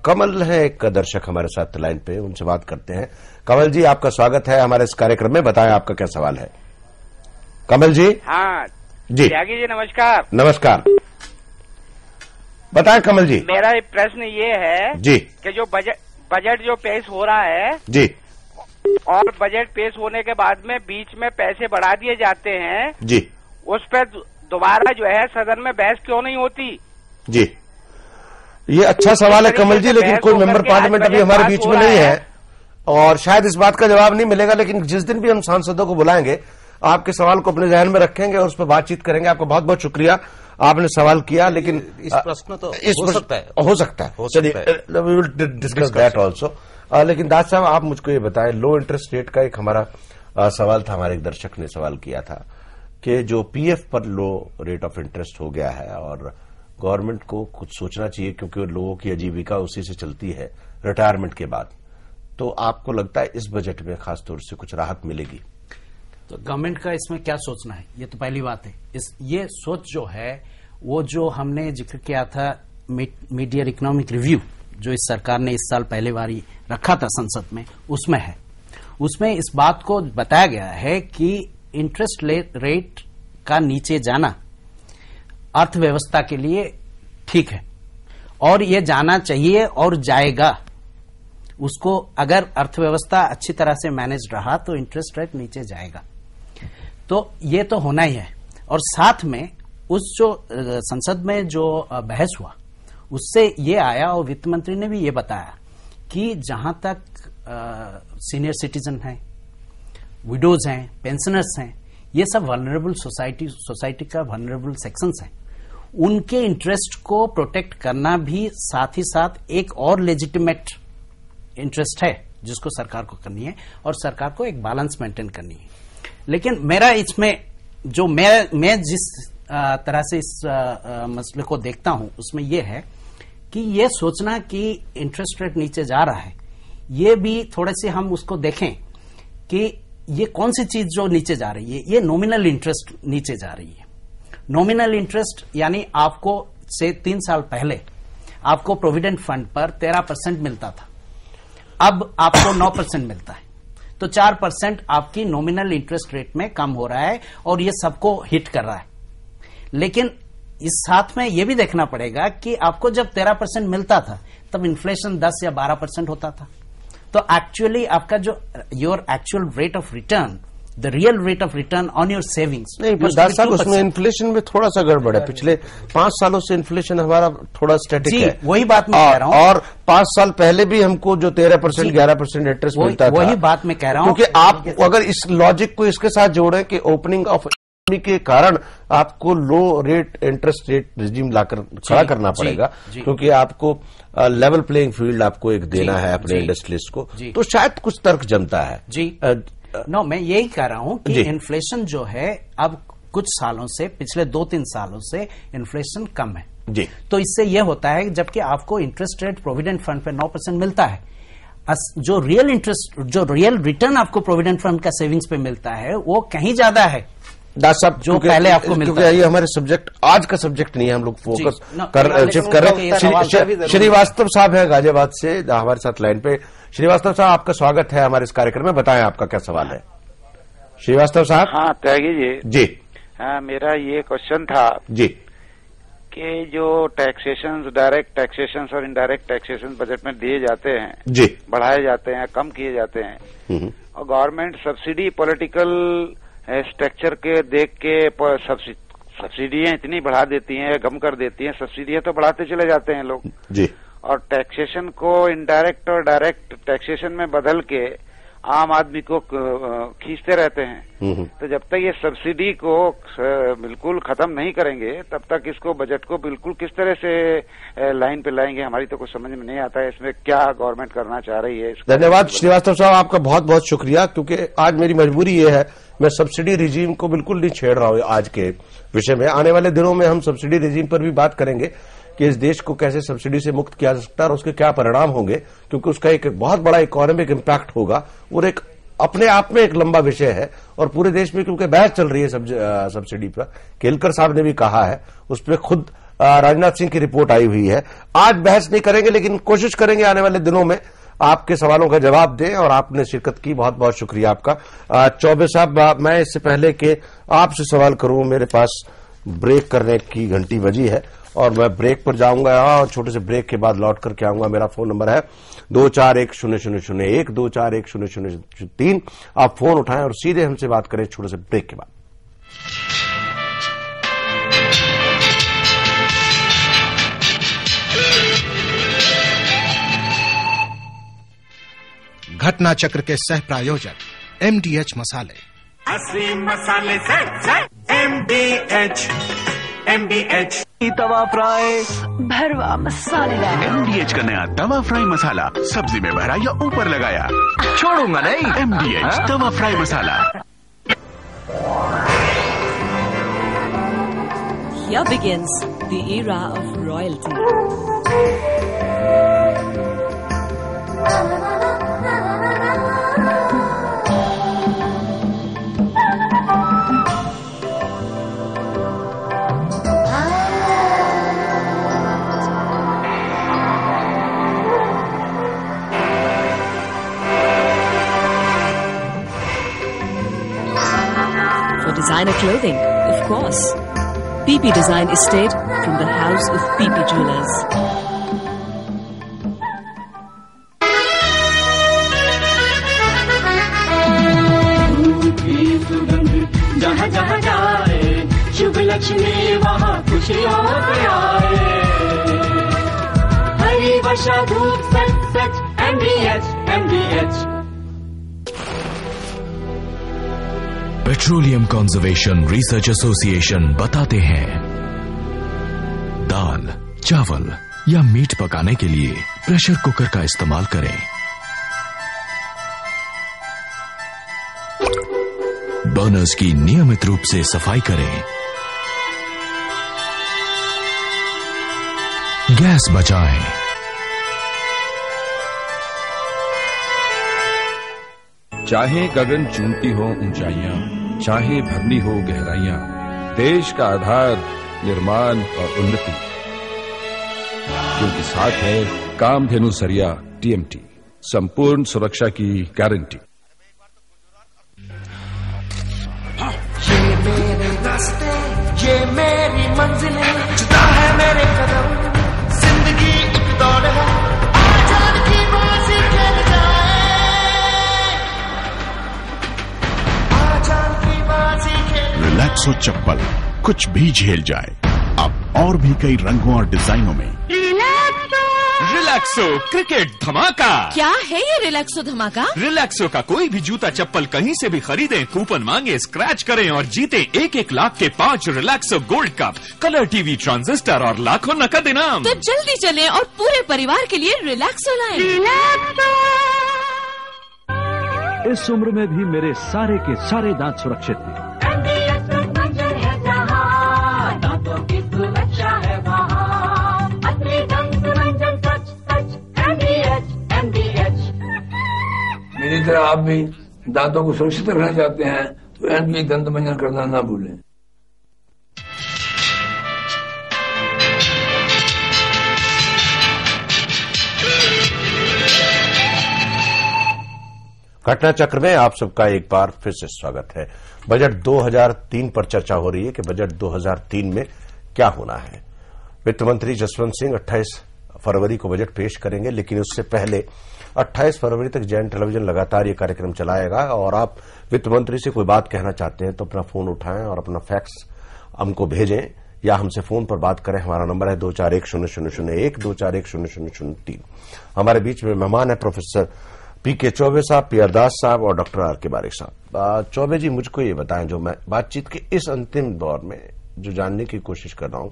कमल है एक दर्शक हमारे साथ लाइन पे, उनसे बात करते हैं। कमल जी, आपका स्वागत है हमारे इस कार्यक्रम में। बताएं आपका क्या सवाल है। कमल जी। हाँ जी त्यागी जी, नमस्कार। नमस्कार, बताएं कमल जी। मेरा एक प्रश्न ये है जी कि जो बजट जो पेश हो रहा है जी, और बजट पेश होने के बाद में बीच में पैसे बढ़ा दिए जाते हैं जी, उस पर दोबारा जो है सदन में बहस क्यों नहीं होती? जी, ये अच्छा सवाल है कमल जी, लेकिन कोई मेंबर पार्लियामेंट अभी हमारे बीच में नहीं है और शायद इस बात का जवाब नहीं मिलेगा। लेकिन जिस दिन भी हम सांसदों को बुलाएंगे आपके सवाल को अपने जहन में रखेंगे और उस पर बातचीत करेंगे। आपका बहुत बहुत शुक्रिया, आपने सवाल किया। लेकिन इस प्रश्न तो हो सकता है। चलिए, we will discuss that also. लेकिन दास साहब, आप मुझको ये बताएं, लो इंटरेस्ट रेट का एक हमारा सवाल था, हमारे एक दर्शक ने सवाल किया था कि जो पीएफ पर लो रेट ऑफ इंटरेस्ट हो गया है और गवर्नमेंट को कुछ सोचना चाहिए क्योंकि लोगों की आजीविका उसी से चलती है रिटायरमेंट के बाद, तो आपको लगता है इस बजट में खासतौर से कुछ राहत मिलेगी? तो गवर्नमेंट का इसमें क्या सोचना है, ये तो पहली बात है। ये सोच जो है वो जो हमने जिक्र किया था मीडियर इकोनॉमिक रिव्यू जो इस सरकार ने इस साल पहले बारी रखा था संसद में, उसमें है। उसमें इस बात को बताया गया है कि इंटरेस्ट रेट का नीचे जाना अर्थव्यवस्था के लिए ठीक है और ये जाना चाहिए और जाएगा। उसको अगर अर्थव्यवस्था अच्छी तरह से मैनेज रहा तो इंटरेस्ट रेट नीचे जाएगा, तो ये तो होना ही है। और साथ में उस जो संसद में जो बहस हुआ उससे ये आया और वित्त मंत्री ने भी ये बताया कि जहां तक सीनियर सिटीजन हैं, विडोज हैं, पेंशनर्स हैं, ये सब वल्नरेबल सोसाइटी का वल्नरेबल सेक्शंस हैं, उनके इंटरेस्ट को प्रोटेक्ट करना भी साथ ही साथ एक और लेजिटिमेट इंटरेस्ट है जिसको सरकार को करनी है और सरकार को एक बैलेंस मेंटेन करनी है। लेकिन मेरा इसमें जो मैं जिस तरह से इस मसले को देखता हूं उसमें यह है कि ये सोचना कि इंटरेस्ट रेट नीचे जा रहा है, ये भी थोड़े से हम उसको देखें कि ये कौन सी चीज जो नीचे जा रही है। ये नॉमिनल इंटरेस्ट नीचे जा रही है। नॉमिनल इंटरेस्ट यानी आपको से 3 साल पहले आपको प्रोविडेंट फंड पर 13% मिलता था, अब आपको 9% मिलता है, तो 4% आपकी नॉमिनल इंटरेस्ट रेट में कम हो रहा है और ये सबको हिट कर रहा है। लेकिन इस साथ में ये भी देखना पड़ेगा कि आपको जब 13% मिलता था तब इन्फ्लेशन 10 या 12% होता था, तो एक्चुअली आपका जो your actual rate of return, the real rate of return on your savings नहीं, दास साहब उसमें इन्फ्लेशन में थोड़ा सा गड़बड़ है। पिछले 5 सालों से इन्फ्लेशन हमारा थोड़ा स्टैटिक है। वही बात मैं कह रहा हूं। और 5 साल पहले भी हमको जो 13% 11% इंटरेस्ट मिलता था, वही बात मैं कह रहा हूं। क्योंकि आप अगर इस लॉजिक को इसके साथ जोड़ें कि ओपनिंग ऑफ के कारण आपको लो रेट इंटरेस्ट रेट रिजीम लाकर खड़ा करना पड़ेगा, क्योंकि आपको लेवल प्लेइंग फील्ड आपको एक देना है अपने इंडस्ट्रियलिस्ट को, तो शायद कुछ तर्क जमता है। नो, मैं यही कह रहा हूं कि इन्फ्लेशन जो है अब कुछ सालों से, पिछले 2-3 सालों से इन्फ्लेशन कम है जी। तो इससे यह होता है जबकि आपको इंटरेस्ट रेट प्रोविडेंट फंड पे 9% मिलता है, जो रियल इंटरेस्ट, जो रियल रिटर्न आपको प्रोविडेंट फंड का सेविंग्स पे मिलता है वो कहीं ज्यादा है दास साहब, जो पहले आपको मिलता है। ये हमारे सब्जेक्ट आज का सब्जेक्ट नहीं है, हम लोग फोकस शिफ्ट कर रहे हैं। श्रीवास्तव साहब है गाजियाबाद से हमारे साथ लाइन पे। श्रीवास्तव साहब, आपका स्वागत है हमारे इस कार्यक्रम में। बताएं आपका क्या सवाल है श्रीवास्तव साहब। हाँ त्यागी जी। हाँ, मेरा ये क्वेश्चन था जी कि जो टैक्सेशन, डायरेक्ट टैक्सेशन और इनडायरेक्ट टैक्सेशन बजट में दिए जाते हैं जी, बढ़ाए जाते हैं, कम किए जाते हैं, और गवर्नमेंट सब्सिडी पॉलिटिकल स्ट्रक्चर के देख के सब्सिडियां इतनी बढ़ा देती हैं, कम कर देती हैं, सब्सिडियां तो बढ़ाते चले जाते हैं लोग जी, और टैक्सेशन को इनडायरेक्ट और डायरेक्ट टैक्सेशन में बदल के आम आदमी को खींचते रहते हैं। तो जब तक ये सब्सिडी को बिल्कुल खत्म नहीं करेंगे तब तक इसको बजट को बिल्कुल किस तरह से लाइन पे लाएंगे, हमारी तो कुछ समझ में नहीं आता है इसमें क्या गवर्नमेंट करना चाह रही है। धन्यवाद श्रीवास्तव साहब, आपका बहुत बहुत शुक्रिया, क्योंकि आज मेरी मजबूरी ये है मैं सब्सिडी रिजीम को बिल्कुल नहीं छेड़ रहा हूं आज के विषय में। आने वाले दिनों में हम सब्सिडी रिजीम पर भी बात करेंगे कि इस देश को कैसे सब्सिडी से मुक्त किया जा सकता है और उसके क्या परिणाम होंगे, क्योंकि उसका एक बहुत बड़ा इकोनॉमिक इम्पैक्ट होगा और एक अपने आप में एक लंबा विषय है और पूरे देश में क्योंकि बहस चल रही है सब्सिडी पर। केलकर साहब ने भी कहा है, उस पर खुद राजनाथ सिंह की रिपोर्ट आई हुई है। आज बहस नहीं करेंगे लेकिन कोशिश करेंगे आने वाले दिनों में आपके सवालों का जवाब दें और आपने शिरकत की, बहुत बहुत शुक्रिया आपका। चौबे साहब, मैं इससे पहले कि आपसे सवाल करूं, मेरे पास ब्रेक करने की घंटी बजी है और मैं ब्रेक पर जाऊंगा और छोटे से ब्रेक के बाद लौट करके आऊंगा। मेरा फोन नंबर है 241001 241003। आप फोन उठाएं और सीधे हमसे बात करें छोटे से ब्रेक के बाद। घटना चक्र के सह प्रायोजक MDH मसाले। असली मसाले से MDH तवा फ्राई भरवा मसालेदार। MDH का नया तवा फ्राई मसाला, सब्जी में भरा या ऊपर लगाया, छोड़ूंगा नहीं। MDH Tawa fry masala. Here begins the era of royalty. For designer clothing, of course. PP Design Estate from the house of PP Jewelers. जहाँ जहाँ जाए शुभ लक्ष्मी वहाँ खुशियों से आए। हरी वर्षा धूप सच सच MDH। Petroleum conservation research association बताते हैं, दाल, चावल या मीट पकाने के लिए प्रेशर कुकर का इस्तेमाल करें। बर्नर्स की नियमित रूप से सफाई करें। गैस बचाएं। चाहे गगन चूमती हो ऊंचाइयां, चाहे भरनी हो गहराइयां, देश का आधार निर्माण और उन्नति, क्योंकि साथ है कामधेनु सरिया TMT, संपूर्ण सुरक्षा की गारंटी। ये मेरे रास्ते, ये मेरी मंजिलें, जुदा है मेरे कदम, जिंदगी एक दौड़ है, आजाद की बाजी खेल जाए, आजाद की बाजी खेल। रिलैक्सो चप्पल कुछ भी झेल जाए, अब और भी कई रंगों और डिजाइनों में। रिलैक्सो क्रिकेट धमाका। क्या है ये रिलैक्सो धमाका? रिलैक्सो का कोई भी जूता चप्पल कहीं से भी खरीदें, कूपन मांगे, स्क्रैच करें और जीते 1-1 लाख के 5 Relaxo gold cup, colour TV, transistor और लाखों नकद इनाम। तो जल्दी चलें और पूरे परिवार के लिए रिलैक्सो लाएं। इस उम्र में भी मेरे सारे के सारे दांत सुरक्षित थे। मेरी तरह आप भी दांतों को सुरक्षित रखना चाहते हैं तो MDH दंत मंजन करना ना भूलें। घटना चक्र में आप सबका एक बार फिर से स्वागत है। बजट 2003 पर चर्चा हो रही है कि बजट 2003 में क्या होना है। वित्त मंत्री जसवंत सिंह 28 फरवरी को बजट पेश करेंगे, लेकिन उससे पहले 28 फरवरी तक जैन टेलीविजन लगातार ये कार्यक्रम चलाएगा और आप वित्त मंत्री से कोई बात कहना चाहते हैं तो अपना फोन उठाएं और अपना फैक्स हमको भेजें या हमसे फोन पर बात करें। हमारा नंबर है 241001 241003। हमारे बीच में मेहमान है प्रोफेसर पीके चौबे साहब, पीआर दास साहब और डॉक्टर आर के बारिक साहब। चौबे जी, मुझको ये बताएं, जो मैं बातचीत के इस अंतिम दौर में जो जानने की कोशिश कर रहा हूं,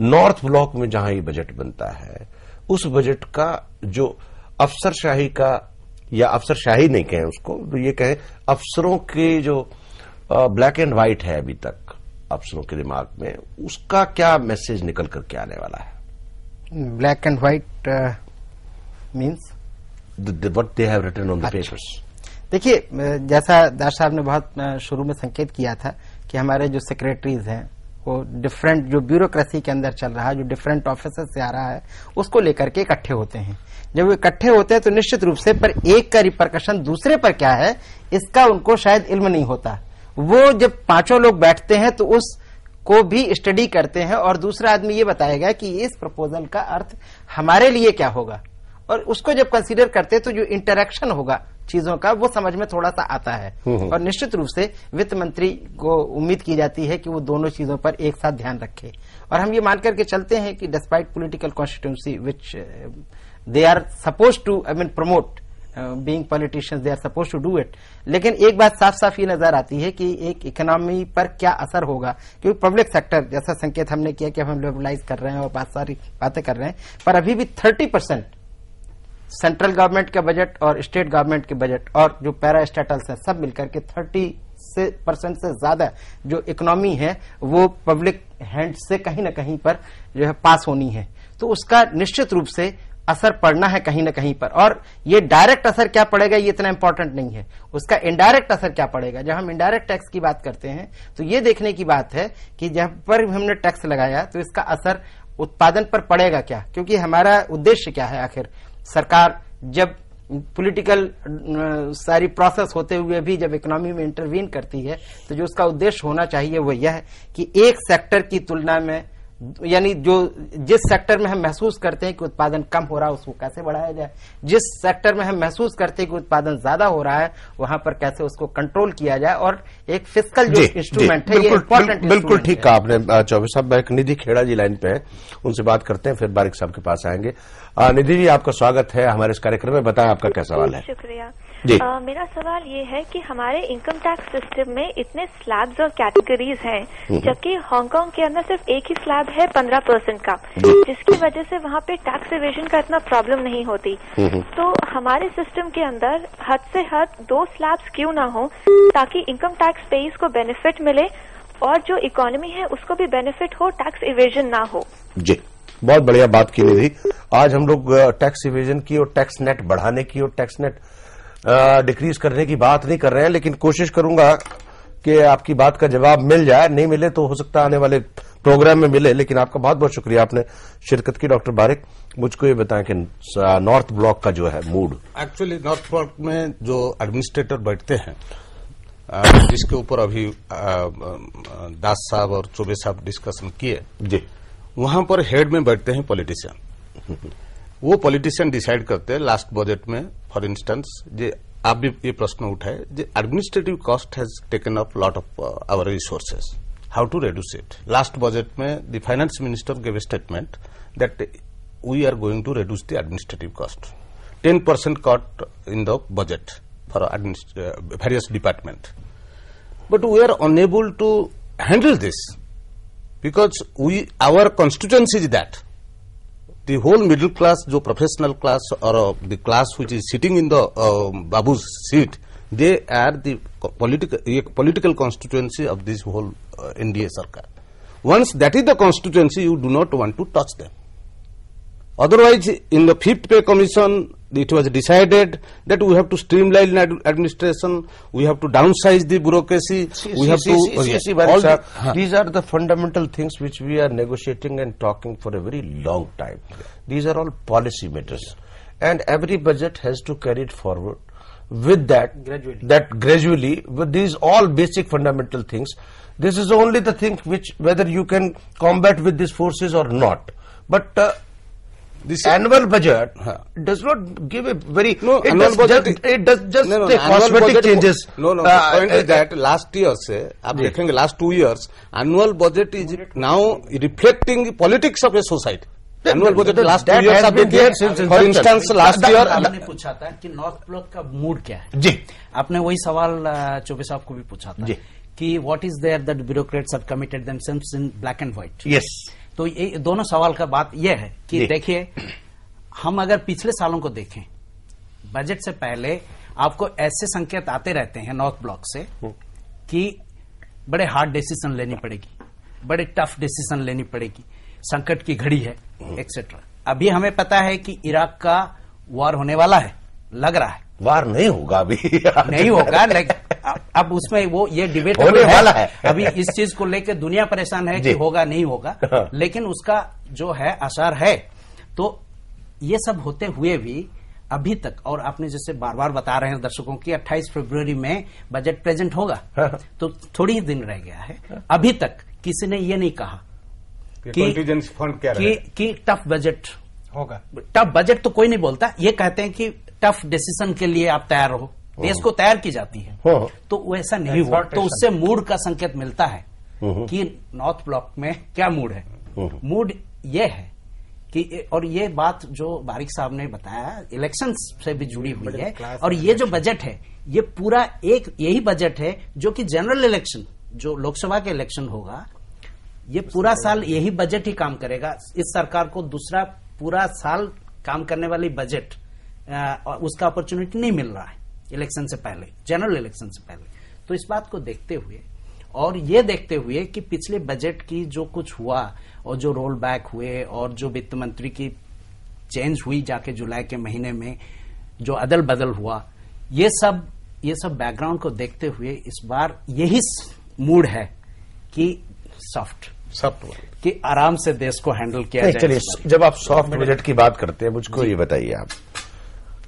नॉर्थ ब्लॉक में जहां ये बजट बनता है, उस बजट का जो अफसरशाही का, या अफसरशाही नहीं कहें उसको, तो ये कहें अफसरों के जो ब्लैक एंड व्हाइट है अभी तक अफसरों के दिमाग में, उसका क्या मैसेज निकल करके आने वाला है? Black and white means what they have written on the papers. देखिए, जैसा दास साहब ने बहुत शुरू में संकेत किया था कि हमारे जो सेक्रेटरीज हैं वो डिफरेंट, जो ब्यूरोक्रेसी के अंदर चल रहा है, जो डिफरेंट ऑफिसर से आ रहा है, उसको लेकर के इकट्ठे होते हैं। जब वो इकट्ठे होते हैं तो निश्चित रूप से पर एक का रिपरकशन दूसरे पर क्या है, इसका उनको शायद इल्म नहीं होता। वो जब पांचों लोग बैठते हैं तो उसको भी स्टडी करते हैं और दूसरा आदमी ये बताएगा कि इस प्रपोजल का अर्थ हमारे लिए क्या होगा, और उसको जब कंसीडर करते हैं तो जो इंटरेक्शन होगा चीजों का, वो समझ में थोड़ा सा आता है। और निश्चित रूप से वित्त मंत्री को उम्मीद की जाती है कि वो दोनों चीजों पर एक साथ ध्यान रखे। और हम ये मान करके चलते हैं कि despite political constituency which they are suppose to promote being politicians, they are suppose to do it, लेकिन एक बात साफ साफ ये नजर आती है कि एक इकोनॉमी पर क्या असर होगा, क्योंकि पब्लिक सेक्टर, जैसा संकेत हमने किया कि हम लिबरलाइज कर रहे हैं और बहुत सारी बातें कर रहे हैं, पर अभी भी 30% सेंट्रल गवर्नमेंट का बजट और स्टेट गवर्नमेंट के बजट और जो पैरा स्टेटल्स है, सब मिलकर के 30% से ज्यादा जो इकोनॉमी है वो पब्लिक हैंड से कहीं न कहीं पर जो है पास होनी है। तो उसका निश्चित रूप से असर पड़ना है कहीं न कहीं पर, और ये डायरेक्ट असर क्या पड़ेगा ये इतना इंपॉर्टेंट नहीं है, उसका इनडायरेक्ट असर क्या पड़ेगा। जब हम इनडायरेक्ट टैक्स की बात करते हैं तो ये देखने की बात है कि जब पर हमने टैक्स लगाया तो इसका असर उत्पादन पर पड़ेगा क्या, क्योंकि हमारा उद्देश्य क्या है। आखिर सरकार जब पॉलिटिकल सारी प्रोसेस होते हुए भी जब इकोनॉमी में इंटरवीन करती है तो जो उसका उद्देश्य होना चाहिए वो यह है कि एक सेक्टर की तुलना में, यानी जो जिस सेक्टर में हम महसूस करते हैं कि उत्पादन कम हो रहा है उसको कैसे बढ़ाया जाए, जिस सेक्टर में हम महसूस करते हैं कि उत्पादन ज्यादा हो रहा है वहां पर कैसे उसको कंट्रोल किया जाए, और एक फिस्कल जो इंस्ट्रूमेंट है ये इंपॉर्टेंट। बिल्कुल ठीक कहा आपने चौबे साहब। एक निधि खेड़ा जी लाइन पे हैं, उनसे बात करते हैं, फिर बारिक साहब के पास आएंगे। निधि जी, आपका स्वागत है हमारे इस कार्यक्रम में, बताएं आपका क्या सवाल है। शुक्रिया जी। मेरा सवाल ये है कि हमारे इनकम टैक्स सिस्टम में इतने स्लैब्स और कैटेगरीज हैं, जबकि हांगकांग के अंदर सिर्फ एक ही स्लैब है 15% का, जिसकी वजह से वहाँ पे टैक्स इवेजन का इतना प्रॉब्लम नहीं होती। तो हमारे सिस्टम के अंदर हद से हद 2 स्लैब्स क्यों ना हो, ताकि इनकम टैक्स पेइज को बेनिफिट मिले और जो इकोनॉमी है उसको भी बेनिफिट हो, टैक्स इवेजन ना हो। जी, बहुत बढ़िया बात की निधि। आज हम लोग टैक्स इवेजन की और टैक्स नेट बढ़ाने की और टैक्स नेट डिक्रीज करने की बात नहीं कर रहे हैं, लेकिन कोशिश करूंगा कि आपकी बात का जवाब मिल जाए। नहीं मिले तो हो सकता है आने वाले प्रोग्राम में मिले, लेकिन आपका बहुत बहुत शुक्रिया आपने शिरकत की। डॉक्टर बारिक, मुझको ये बताएं कि नॉर्थ ब्लॉक का जो है मूड, एक्चुअली नॉर्थ ब्लॉक में जो एडमिनिस्ट्रेटर बैठते हैं, जिसके ऊपर अभी दास साहब और चौबे साहब डिस्कशन किए, जी, वहां पर हेड में बैठते हैं पॉलिटिशियन। वो पॉलिटिशियन डिसाइड करते हैं लास्ट बजट में। फॉर इंस्टेंस, आप भी ये प्रश्न उठाए, administrative cost has taken up lot of our resources, how to reduce it. Last budget में the finance minister gave a statement that we are going to reduce the administrative cost, 10% cut in the budget for various department. But we are unable to handle this because our constituency is that the whole middle class, जो professional class or the class which is sitting in the Babu's seat, they are the political constituency of this whole NDA Sarkar. Once that is the constituency, you do not want to touch them. Otherwise, in the 5th Pay Commission, it was decided that we have to streamline administration, we have to downsize the bureaucracy, we have to... These are the fundamental things which we are negotiating and talking for a very long time. These are all policy matters. And every budget has to carry it forward with that gradually, with these all basic fundamental things. This is only the thing which, whether you can combat with these forces or not. But this annual budget does not give a very it does just cosmetic changes. No, point is that last year से आप देखेंगे last 2 years annual budget is now reflecting politics of a society. Annual budget last 2 years have been there. For instance, last year आपने पूछा था कि नॉर्थ ब्लॉक का मूड क्या है जी, आपने वही सवाल चौबे साहब को भी पूछा था जी कि what is there that bureaucrats have committed themselves in black and white. Yes, तो ये दोनों सवाल का बात यह है कि देखिए, हम अगर पिछले सालों को देखें, बजट से पहले आपको ऐसे संकेत आते रहते हैं नॉर्थ ब्लॉक से कि बड़े हार्ड डिसीजन लेनी पड़ेगी, बड़े टफ डिसीजन लेनी पड़ेगी, संकट की घड़ी है एक्सेट्रा। अभी हमें पता है कि इराक का वार होने वाला है, लग रहा है वार नहीं होगा अभी नहीं होगा, लेकिन अब उसमें वो ये डिबेट होने वाला है। अभी इस चीज को लेकर दुनिया परेशान है कि होगा नहीं होगा, लेकिन उसका जो है आसार है। तो ये सब होते हुए भी अभी तक, और आपने जैसे बार बार बता रहे हैं दर्शकों की 28 फरवरी में बजट प्रेजेंट होगा, तो थोड़ी ही दिन रह गया है, अभी तक किसी ने ये नहीं कहा कंटीजेंसी फंड क्या कि टफ बजट होगा। टफ बजट तो कोई नहीं बोलता, ये कहते हैं कि टफ डिसीजन के लिए आप तैयार रहो, देश को तैयार की जाती है, तो वैसा नहीं हुआ। तो उससे मूड का संकेत मिलता है कि नॉर्थ ब्लॉक में क्या मूड है। मूड ये है कि, और ये बात जो बारिक साहब ने बताया इलेक्शन से भी जुड़ी हुई है, और ये जो बजट है ये पूरा एक यही बजट है जो कि जनरल इलेक्शन, जो लोकसभा के इलेक्शन होगा, ये पूरा साल यही बजट ही काम करेगा। इस सरकार को दूसरा पूरा साल काम करने वाली बजट उसका अपॉर्चुनिटी नहीं मिल रहा है इलेक्शन से पहले, जनरल इलेक्शन से पहले। तो इस बात को देखते हुए और ये देखते हुए कि पिछले बजट की जो कुछ हुआ और जो रोल बैक हुए और जो वित्त मंत्री की चेंज हुई जाके जुलाई के महीने में, जो अदल बदल हुआ, ये सब बैकग्राउंड को देखते हुए इस बार यही मूड है कि सॉफ्ट कि आराम से देश को हैंडल किया जाए। चलिए, जब आप सॉफ्ट बजट की बात करते हैं, मुझको ये बताइए,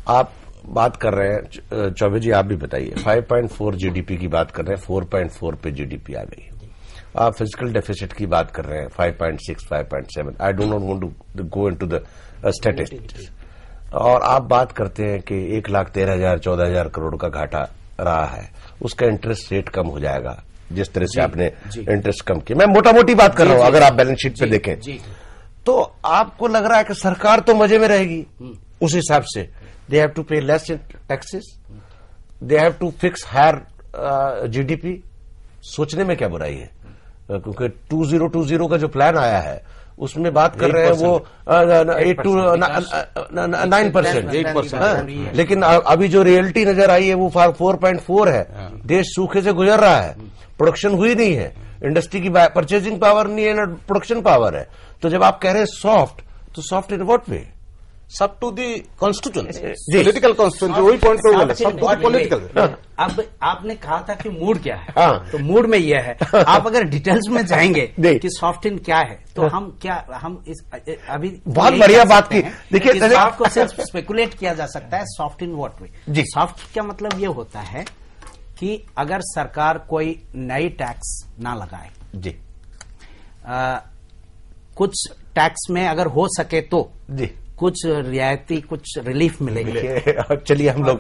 आप बात कर रहे हैं, चौबे जी आप भी बताइए, 5.4 जीडीपी की बात कर रहे हैं, 4.4 पे जीडीपी आ गई। आप फिजिकल डेफिसिट की बात कर रहे हैं, 5.6, 5.7। I don't want to go into the statistics. और आप बात करते हैं कि 1,13,000 14,000 करोड़ का घाटा रहा है, उसका इंटरेस्ट रेट कम हो जाएगा जिस तरह से आपने इंटरेस्ट कम किया। मैं मोटा मोटी बात कर रहा हूं, अगर आप बैलेंस शीट पे देखें तो आपको लग रहा है कि सरकार तो मजे में रहेगी। उस हिसाब से they have to pay less taxes, they have to fix higher GDP. सोचने में क्या बुराई है, क्योंकि 2020 का जो प्लान आया है उसमें बात कर रहे हैं वो 8 to 9%, लेकिन अभी जो रियलिटी नजर आई है वो 4.4 है। देश सूखे से गुजर रहा है, प्रोडक्शन हुई नहीं है, इंडस्ट्री की परचेजिंग पावर नहीं है ना प्रोडक्शन पावर है। तो जब आप कह रहे हैं सॉफ्ट, तो सॉफ्ट इन व्हाट वे? सब to the constituency, political constituency, वही पॉइंट पे बोला, सब टू पॉलिटिकल। अब आपने कहा था कि मूड क्या है, तो मूड में यह है, आप अगर डिटेल्स में जाएंगे कि सॉफ्ट इन क्या है, तो हम इस अभी बहुत बढ़िया बात की। देखिए, सॉफ्ट को सिर्फ स्पेकुलेट किया जा सकता है, soft in what way. Soft का मतलब ये होता है कि अगर सरकार कोई नई टैक्स ना लगाए, जी कुछ टैक्स में अगर हो सके तो जी कुछ रियायती, कुछ रिलीफ मिलेगी। चलिए हम लोग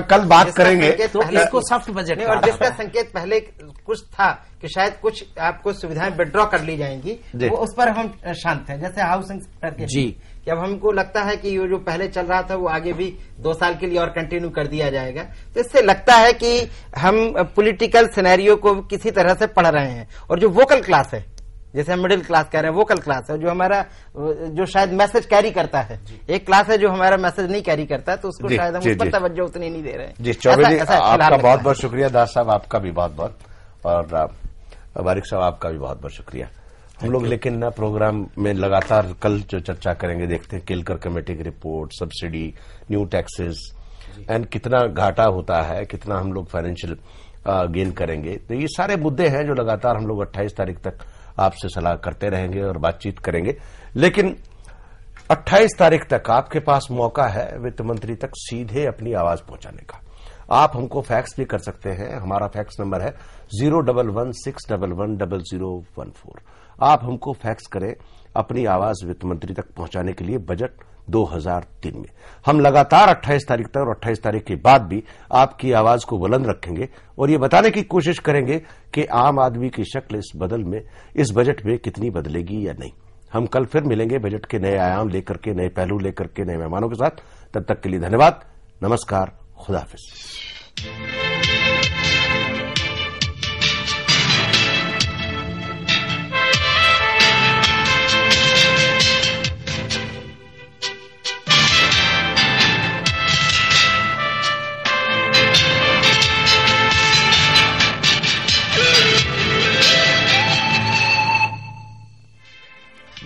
कल बात करेंगे, तो इसको सॉफ्ट बजट। और जिसका संकेत पहले कुछ था कि शायद कुछ आपको सुविधाएं विड्रॉ कर ली जाएंगी, वो उस पर हम शांत हैं, जैसे हाउसिंग सेक्टर के जी, कि अब हमको लगता है कि ये जो पहले चल रहा था वो आगे भी 2 साल के लिए और कंटिन्यू कर दिया जाएगा। तो इससे लगता है कि हम पॉलिटिकल सिनेरियो को किसी तरह से पढ़ रहे हैं। और जो वोकल क्लास है, जैसे हम मिडिल क्लास कह रहे हैं, वोकल क्लास है जो हमारा, जो शायद मैसेज कैरी करता है। एक क्लास है जो हमारा मैसेज नहीं कैरी करता है, तो उसको शायद हम उस पर तवज्जो उतनी नहीं दे रहे हैं। जी चौबे जी, आपका बहुत बहुत शुक्रिया। दास साहब आपका भी बहुत बहुत, और बारिक साहब आपका भी बहुत बहुत शुक्रिया। हम लोग लेकिन ना प्रोग्राम में लगातार कल जो चर्चा करेंगे, देखते हैं केलकर कमेटी की report, subsidy, new taxes and कितना घाटा होता है, कितना हम लोग फाइनेंशियल गेन करेंगे। तो ये सारे मुद्दे हैं जो लगातार हम लोग 28 तारीख तक आपसे सलाह करते रहेंगे और बातचीत करेंगे। लेकिन 28 तारीख तक आपके पास मौका है वित्त मंत्री तक सीधे अपनी आवाज पहुंचाने का। आप हमको फैक्स भी कर सकते हैं, हमारा फैक्स नंबर है 01161110014। आप हमको फैक्स करें अपनी आवाज वित्त मंत्री तक पहुंचाने के लिए बजट 2003 में। हम लगातार 28 तारीख तक और 28 तारीख के बाद भी आपकी आवाज को बुलंद रखेंगे और ये बताने की कोशिश करेंगे कि आम आदमी की शक्ल इस बजट में कितनी बदलेगी या नहीं। हम कल फिर मिलेंगे बजट के नए आयाम लेकर के, नए पहलू लेकर के, नए मेहमानों के साथ। तब तक के लिए धन्यवाद, नमस्कार, खुदा हाफिज।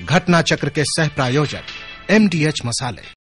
घटना चक्र के सह प्रायोजक MDH मसाले।